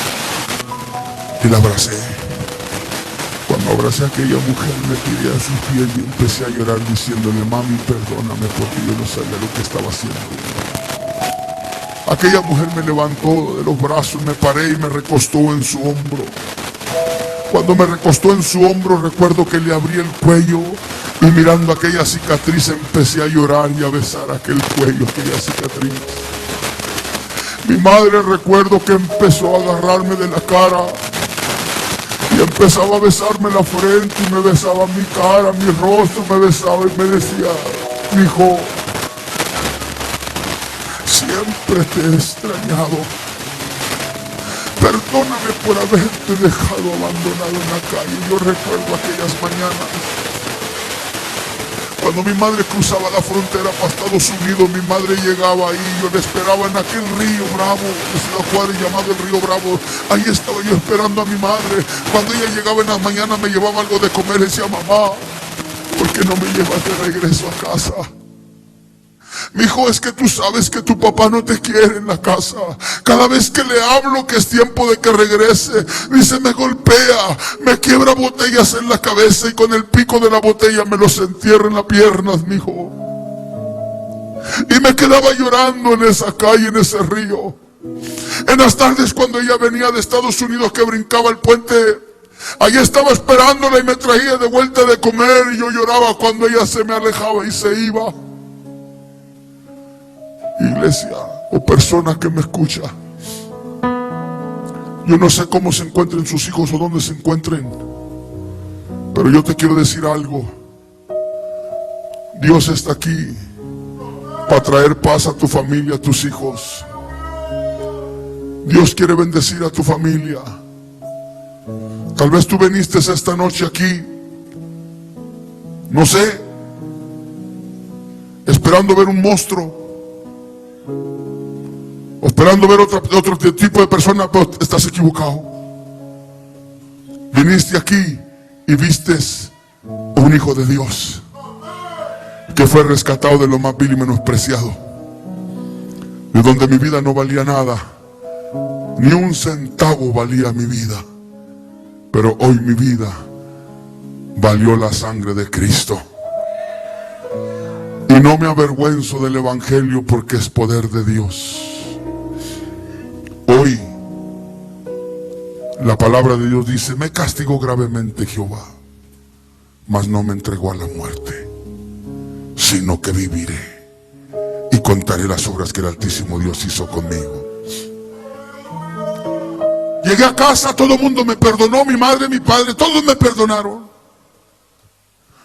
y la abracé. Cuando abracé a aquella mujer me tiré a sus pies y empecé a llorar diciéndole, mami, perdóname porque yo no sabía lo que estaba haciendo. Aquella mujer me levantó de los brazos, me paré y me recostó en su hombro. Cuando me recostó en su hombro recuerdo que le abrí el cuello y mirando aquella cicatriz empecé a llorar y a besar aquel cuello, aquella cicatriz. Mi madre recuerdo que empezó a agarrarme de la cara y empezaba a besarme la frente y me besaba mi cara, mi rostro, me besaba y me decía, hijo, siempre te he extrañado. Perdóname por haberte dejado abandonado en la calle. Yo recuerdo aquellas mañanas cuando mi madre cruzaba la frontera para Estados Unidos. Mi madre llegaba ahí, yo la esperaba en aquel río Bravo de Ciudad Juárez llamado el río Bravo. Ahí estaba yo esperando a mi madre. Cuando ella llegaba en la mañana me llevaba algo de comer y decía, mamá, ¿por qué no me llevas de regreso a casa? Mi hijo, es que tú sabes que tu papá no te quiere en la casa. Cada vez que le hablo que es tiempo de que regrese, dice, me golpea, me quiebra botellas en la cabeza y con el pico de la botella me los entierra en las piernas, mi hijo. Y me quedaba llorando en esa calle, en ese río. En las tardes cuando ella venía de Estados Unidos que brincaba el puente, allí estaba esperándola y me traía de vuelta de comer y yo lloraba cuando ella se me alejaba y se iba. Iglesia o persona que me escucha, yo no sé cómo se encuentren sus hijos o dónde se encuentren, pero yo te quiero decir algo. Dios está aquí para traer paz a tu familia, a tus hijos. Dios quiere bendecir a tu familia. Tal vez tú viniste esta noche aquí, no sé, esperando ver un monstruo, o esperando ver otro tipo de persona, pero estás equivocado. Viniste aquí y vistes un hijo de Dios que fue rescatado de lo más vil y menospreciado, de donde mi vida no valía nada, ni un centavo valía mi vida, pero hoy mi vida valió la sangre de Cristo. Y no me avergüenzo del evangelio porque es poder de Dios. Hoy la palabra de Dios dice, me castigó gravemente Jehová, mas no me entregó a la muerte, sino que viviré y contaré las obras que el Altísimo Dios hizo conmigo. Llegué a casa, todo el mundo me perdonó, mi madre, mi padre, todos me perdonaron.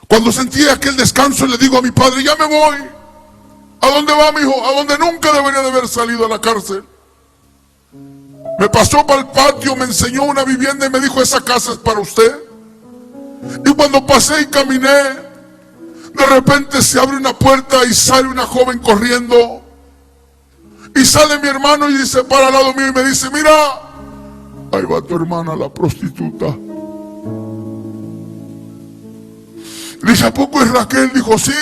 Cuando sentí aquel descanso le digo a mi padre, ya me voy. ¿A dónde va, mi hijo? A donde nunca debería de haber salido a la cárcel. Me pasó para el patio, me enseñó una vivienda y me dijo, esa casa es para usted. Y cuando pasé y caminé, de repente se abre una puerta y sale una joven corriendo. Y sale mi hermano y dice, para al lado mío y me dice, mira, ahí va tu hermana, la prostituta. Dije, ¿a poco es Raquel? Dijo, sí.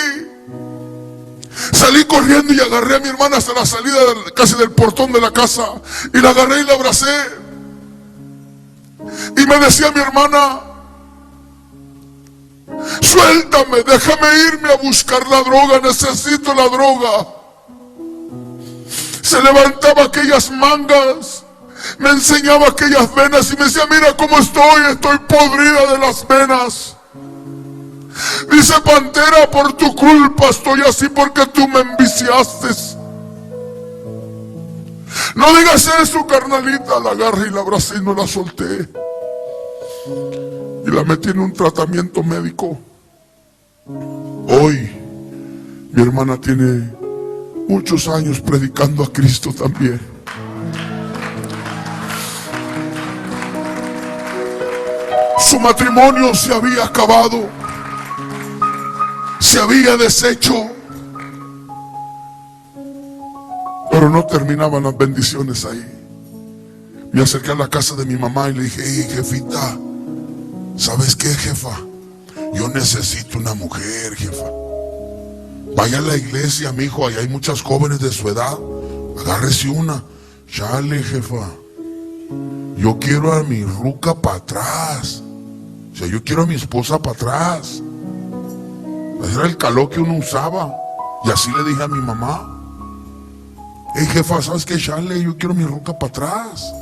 Salí corriendo y agarré a mi hermana hasta la salida casi del portón de la casa. Y la agarré y la abracé. Y me decía mi hermana, suéltame, déjame irme a buscar la droga, necesito la droga. Se levantaba aquellas mangas, me enseñaba aquellas venas y me decía, mira cómo estoy podrida de las venas. Dice, Pantera, por tu culpa estoy así, porque tú me enviciaste. No digas eso, carnalita. La agarré y la abracé y no la solté. Y la metí en un tratamiento médico. Hoy mi hermana tiene muchos años predicando a Cristo también. Su matrimonio se había acabado, se había deshecho, pero no terminaban las bendiciones ahí. Me acerqué a la casa de mi mamá y le dije, hey, jefita, ¿sabes qué, jefa? Yo necesito una mujer, jefa. Vaya a la iglesia, mijo, ahí hay muchas jóvenes de su edad. Agárrese una. Chale, jefa, yo quiero a mi ruca para atrás. O sea, yo quiero a mi esposa para atrás. Era el calor que uno usaba. Y así le dije a mi mamá, hey, jefa, ¿sabes qué? Chale, yo quiero mi ruca para atrás.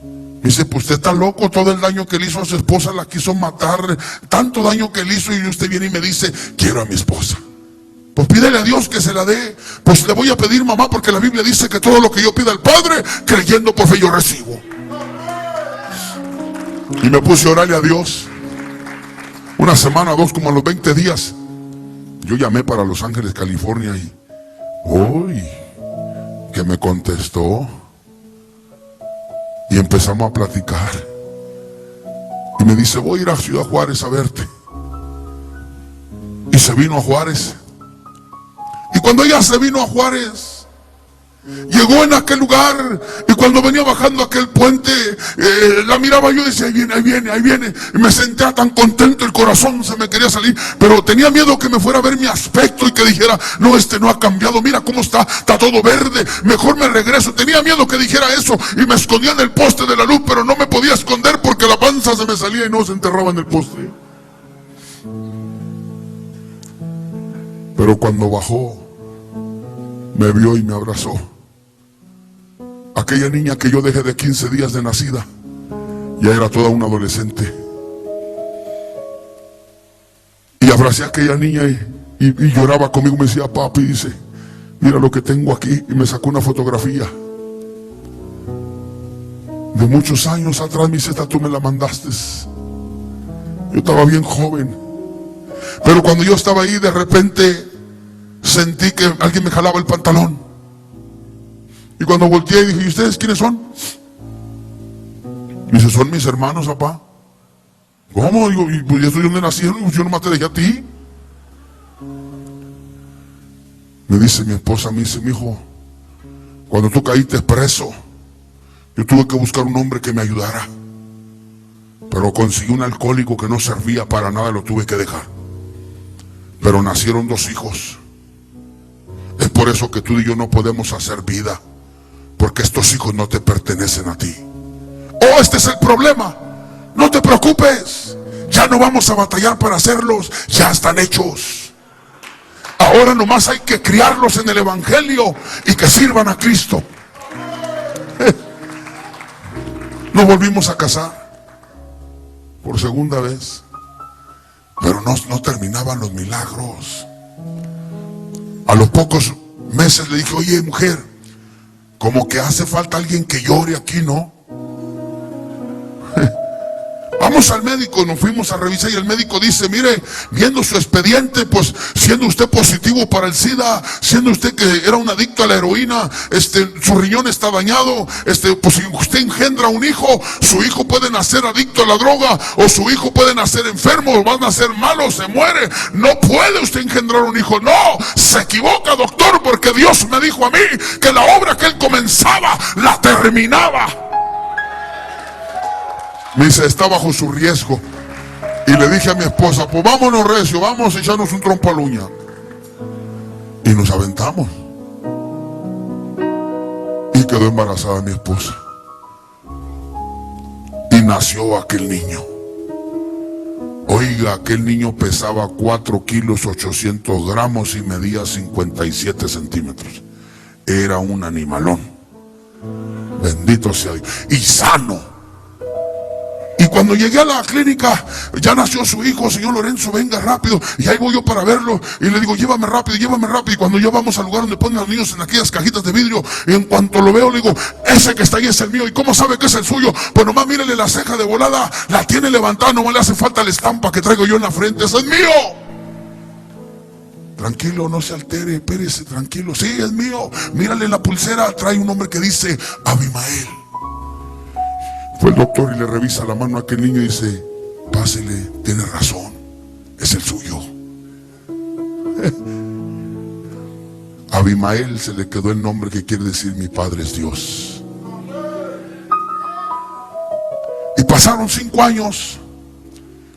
Me dice, pues usted está loco, todo el daño que le hizo a su esposa la quiso matar, tanto daño que le hizo, y usted viene y me dice, quiero a mi esposa. Pues pídele a Dios que se la dé. Pues le voy a pedir, mamá, porque la Biblia dice que todo lo que yo pida al Padre, creyendo por fe yo recibo. Y me puse a orarle a Dios. Una semana, dos, como a los 20 días, yo llamé para Los Ángeles, California, y uy, que me contestó. Y empezamos a platicar. Y me dice, voy a ir a Ciudad Juárez a verte. Y se vino a Juárez. Y cuando ella se vino a Juárez, llegó en aquel lugar. Y cuando venía bajando aquel puente, la miraba yo y decía, ahí viene, ahí viene, ahí viene. Y me sentía tan contento, el corazón se me quería salir. Pero tenía miedo que me fuera a ver mi aspecto y que dijera, no, este no ha cambiado, mira cómo está todo verde, mejor me regreso. Tenía miedo que dijera eso y me escondía en el poste de la luz, pero no me podía esconder porque la panza se me salía y no se enterraba en el poste. Pero cuando bajó, me vio y me abrazó. Aquella niña que yo dejé de 15 días de nacida, ya era toda una adolescente. Y abracé a aquella niña y lloraba conmigo. Me decía, papi, dice, mira lo que tengo aquí. Y me sacó una fotografía de muchos años atrás. Me dice, esta tú me la mandaste. Yo estaba bien joven. Pero cuando yo estaba ahí, de repente sentí que alguien me jalaba el pantalón. Y cuando volteé dije, ¿y ustedes quiénes son? Me dice, son mis hermanos, papá. ¿Cómo? Digo, ¿y pues esto dónde nacieron? Yo nomás te dejé a ti. Me dice mi esposa, me dice, mijo, cuando tú caíste preso, yo tuve que buscar un hombre que me ayudara. Pero conseguí un alcohólico que no servía para nada y lo tuve que dejar. Pero nacieron 2 hijos. Es por eso que tú y yo no podemos hacer vida, porque estos hijos no te pertenecen a ti. Oh, este es el problema. No te preocupes, ya no vamos a batallar para hacerlos, ya están hechos. Ahora nomás hay que criarlos en el evangelio y que sirvan a Cristo. Nos volvimos a casar por segunda vez, pero no terminaban los milagros. A los pocos meses le dije, oye, mujer, como que hace falta alguien que llore aquí, ¿no? Vamos al médico, nos fuimos a revisar y el médico dice, mire, viendo su expediente, pues siendo usted positivo para el SIDA, siendo usted que era un adicto a la heroína, su riñón está dañado, pues si usted engendra un hijo, su hijo puede nacer adicto a la droga, o su hijo puede nacer enfermo, o va a nacer malo, se muere. No puede usted engendrar un hijo. No, se equivoca, doctor, porque Dios me dijo a mí que la obra que él comenzaba, la terminaba. Me dice, está bajo su riesgo. Y le dije a mi esposa, pues vámonos recio, vamos a echarnos un trompo a la uña. Y nos aventamos. Y quedó embarazada mi esposa. Y nació aquel niño. Oiga, aquel niño pesaba 4 kilos 800 gramos y medía 57 centímetros. Era un animalón. Bendito sea Dios. Y sano. Y cuando llegué a la clínica, ya nació su hijo, señor Lorenzo, venga rápido. Y ahí voy yo para verlo. Y le digo, llévame rápido, llévame rápido. Y cuando ya vamos al lugar donde ponen a los niños en aquellas cajitas de vidrio, y en cuanto lo veo, le digo, ese que está ahí es el mío. ¿Y cómo sabe que es el suyo? Pues nomás mírele la ceja de volada, la tiene levantada, nomás le hace falta la estampa que traigo yo en la frente. ¡Ese es mío! Tranquilo, no se altere, espérese, tranquilo. Sí, es mío. Mírale la pulsera, trae un nombre que dice Abimael. Fue el doctor y le revisa la mano a aquel niño y dice, pásele, tiene razón, es el suyo. Abimael se le quedó el nombre que quiere decir mi padre es Dios. Y pasaron 5 años.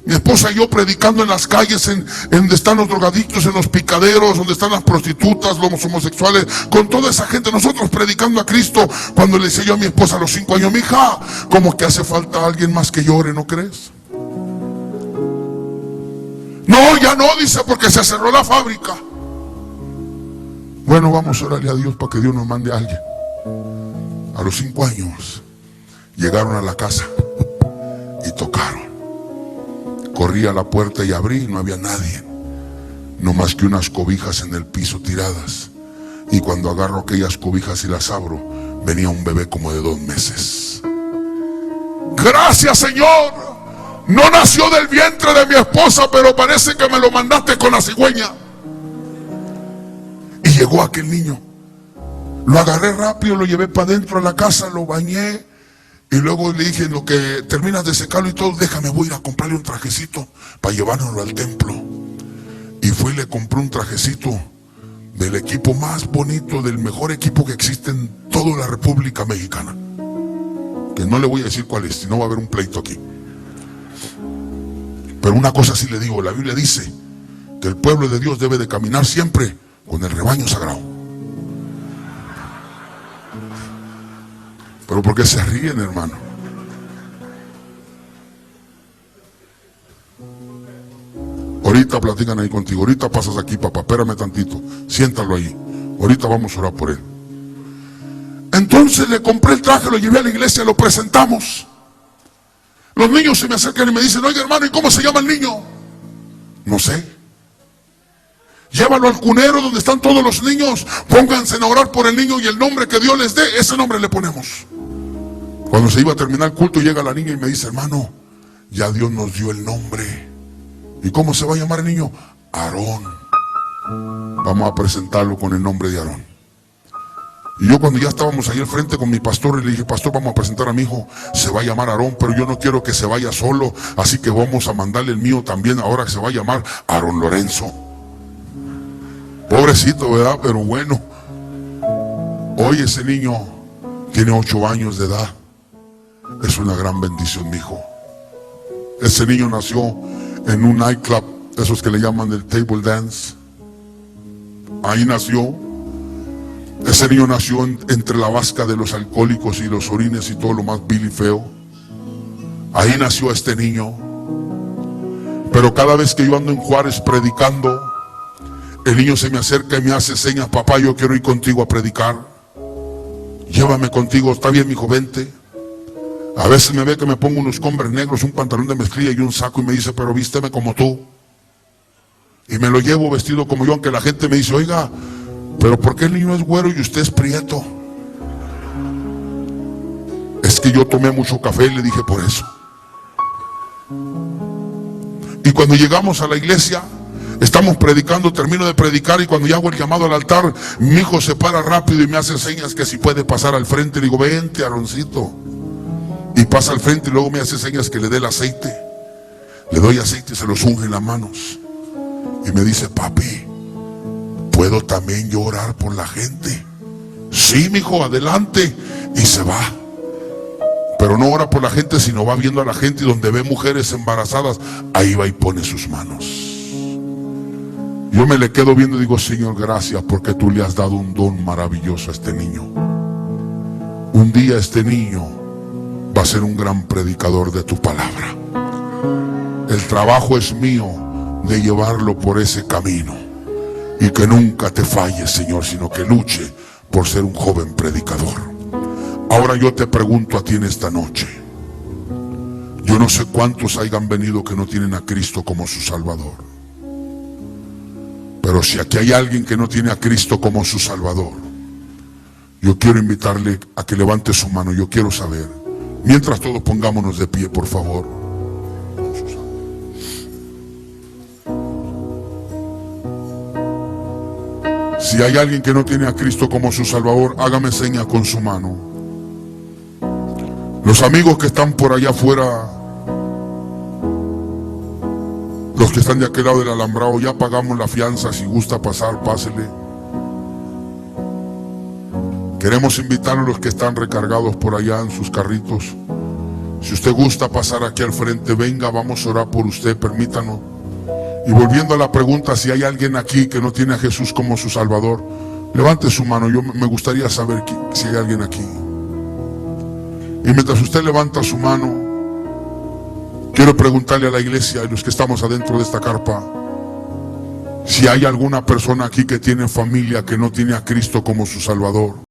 Mi esposa y yo predicando en las calles, en donde están los drogadictos, en los picaderos, donde están las prostitutas, los homosexuales, con toda esa gente, nosotros predicando a Cristo. Cuando le decía yo a mi esposa a los 5 años, mija, como que hace falta alguien más que llore, ¿no crees? No, ya no, dice, porque se cerró la fábrica. Bueno, vamos a orarle a Dios para que Dios nos mande a alguien. A los 5 años llegaron a la casa y tocaron. Corrí a la puerta y abrí y no había nadie, no más que unas cobijas en el piso tiradas. Y cuando agarro aquellas cobijas y las abro, venía un bebé como de 2 meses. Gracias, Señor. No nació del vientre de mi esposa, pero parece que me lo mandaste con la cigüeña. Y llegó aquel niño. Lo agarré rápido, lo llevé para adentro a la casa, lo bañé. Y luego le dije, en lo que terminas de secarlo y todo, déjame, voy a ir a comprarle un trajecito para llevárnoslo al templo. Y fui y le compré un trajecito del equipo más bonito, del mejor equipo que existe en toda la República Mexicana. Que no le voy a decir cuál es, si no va a haber un pleito aquí. Pero una cosa sí le digo, la Biblia dice que el pueblo de Dios debe de caminar siempre con el rebaño sagrado. Pero ¿por qué se ríen, hermano? Ahorita platican ahí contigo. Ahorita pasas aquí, papá. Espérame tantito. Siéntalo ahí. Ahorita vamos a orar por él. Entonces le compré el traje, lo llevé a la iglesia, lo presentamos. Los niños se me acercan y me dicen, oiga, hermano, ¿y cómo se llama el niño? No sé. Llévalo al cunero donde están todos los niños. Pónganse a orar por el niño y el nombre que Dios les dé, ese nombre le ponemos. Cuando se iba a terminar el culto, llega la niña y me dice, hermano, ya Dios nos dio el nombre. ¿Y cómo se va a llamar el niño? Aarón. Vamos a presentarlo con el nombre de Aarón. Y yo cuando ya estábamos ahí al frente con mi pastor, le dije, pastor, vamos a presentar a mi hijo, se va a llamar Aarón, pero yo no quiero que se vaya solo, así que vamos a mandarle el mío también, ahora que se va a llamar Aarón Lorenzo. Pobrecito, ¿verdad? Pero bueno. Hoy ese niño tiene 8 años de edad. Es una gran bendición, mi hijo. Ese niño nació en un nightclub, esos que le llaman el table dance. Ahí nació. Ese niño nació entre la vasca de los alcohólicos y los orines y todo lo más vil y feo. Ahí nació este niño. Pero cada vez que yo ando en Juárez predicando, el niño se me acerca y me hace señas, papá, yo quiero ir contigo a predicar. Llévame contigo, está bien, mijo, vente. A veces me ve que me pongo unos Converse negros, un pantalón de mezclilla y un saco y me dice, pero vísteme como tú. Y me lo llevo vestido como yo, aunque la gente me dice, oiga, pero ¿por qué el niño es güero y usted es prieto? Es que yo tomé mucho café y le dije por eso. Y cuando llegamos a la iglesia, estamos predicando, termino de predicar y cuando ya hago el llamado al altar, mi hijo se para rápido y me hace señas que si puede pasar al frente. Le digo, vente, Aaroncito. Y pasa al frente y luego me hace señas que le dé el aceite. Le doy aceite y se los unge en las manos. Y me dice, papi, ¿puedo también yo orar por la gente? Sí, mijo, adelante. Y se va. Pero no ora por la gente, sino va viendo a la gente, y donde ve mujeres embarazadas, ahí va y pone sus manos. Yo me le quedo viendo y digo, Señor, gracias porque tú le has dado un don maravilloso a este niño. Un día este niño va a ser un gran predicador de tu palabra. El trabajo es mío de llevarlo por ese camino, y que nunca te falles, Señor, sino que luche por ser un joven predicador. Ahora yo te pregunto a ti en esta noche, yo no sé cuántos hayan venido que no tienen a Cristo como su Salvador, pero si aquí hay alguien que no tiene a Cristo como su Salvador, yo quiero invitarle a que levante su mano. Yo quiero saber, mientras todos pongámonos de pie, por favor. Si hay alguien que no tiene a Cristo como su Salvador, hágame seña con su mano. Los amigos que están por allá afuera, los que están de aquel lado del alambrado, ya pagamos la fianza. Si gusta pasar, pásele. Queremos invitar a los que están recargados por allá en sus carritos. Si usted gusta pasar aquí al frente, venga, vamos a orar por usted, permítanos. Y volviendo a la pregunta, si hay alguien aquí que no tiene a Jesús como su Salvador, levante su mano. Yo me gustaría saber si hay alguien aquí. Y mientras usted levanta su mano, quiero preguntarle a la iglesia y los que estamos adentro de esta carpa, si hay alguna persona aquí que tiene familia que no tiene a Cristo como su Salvador.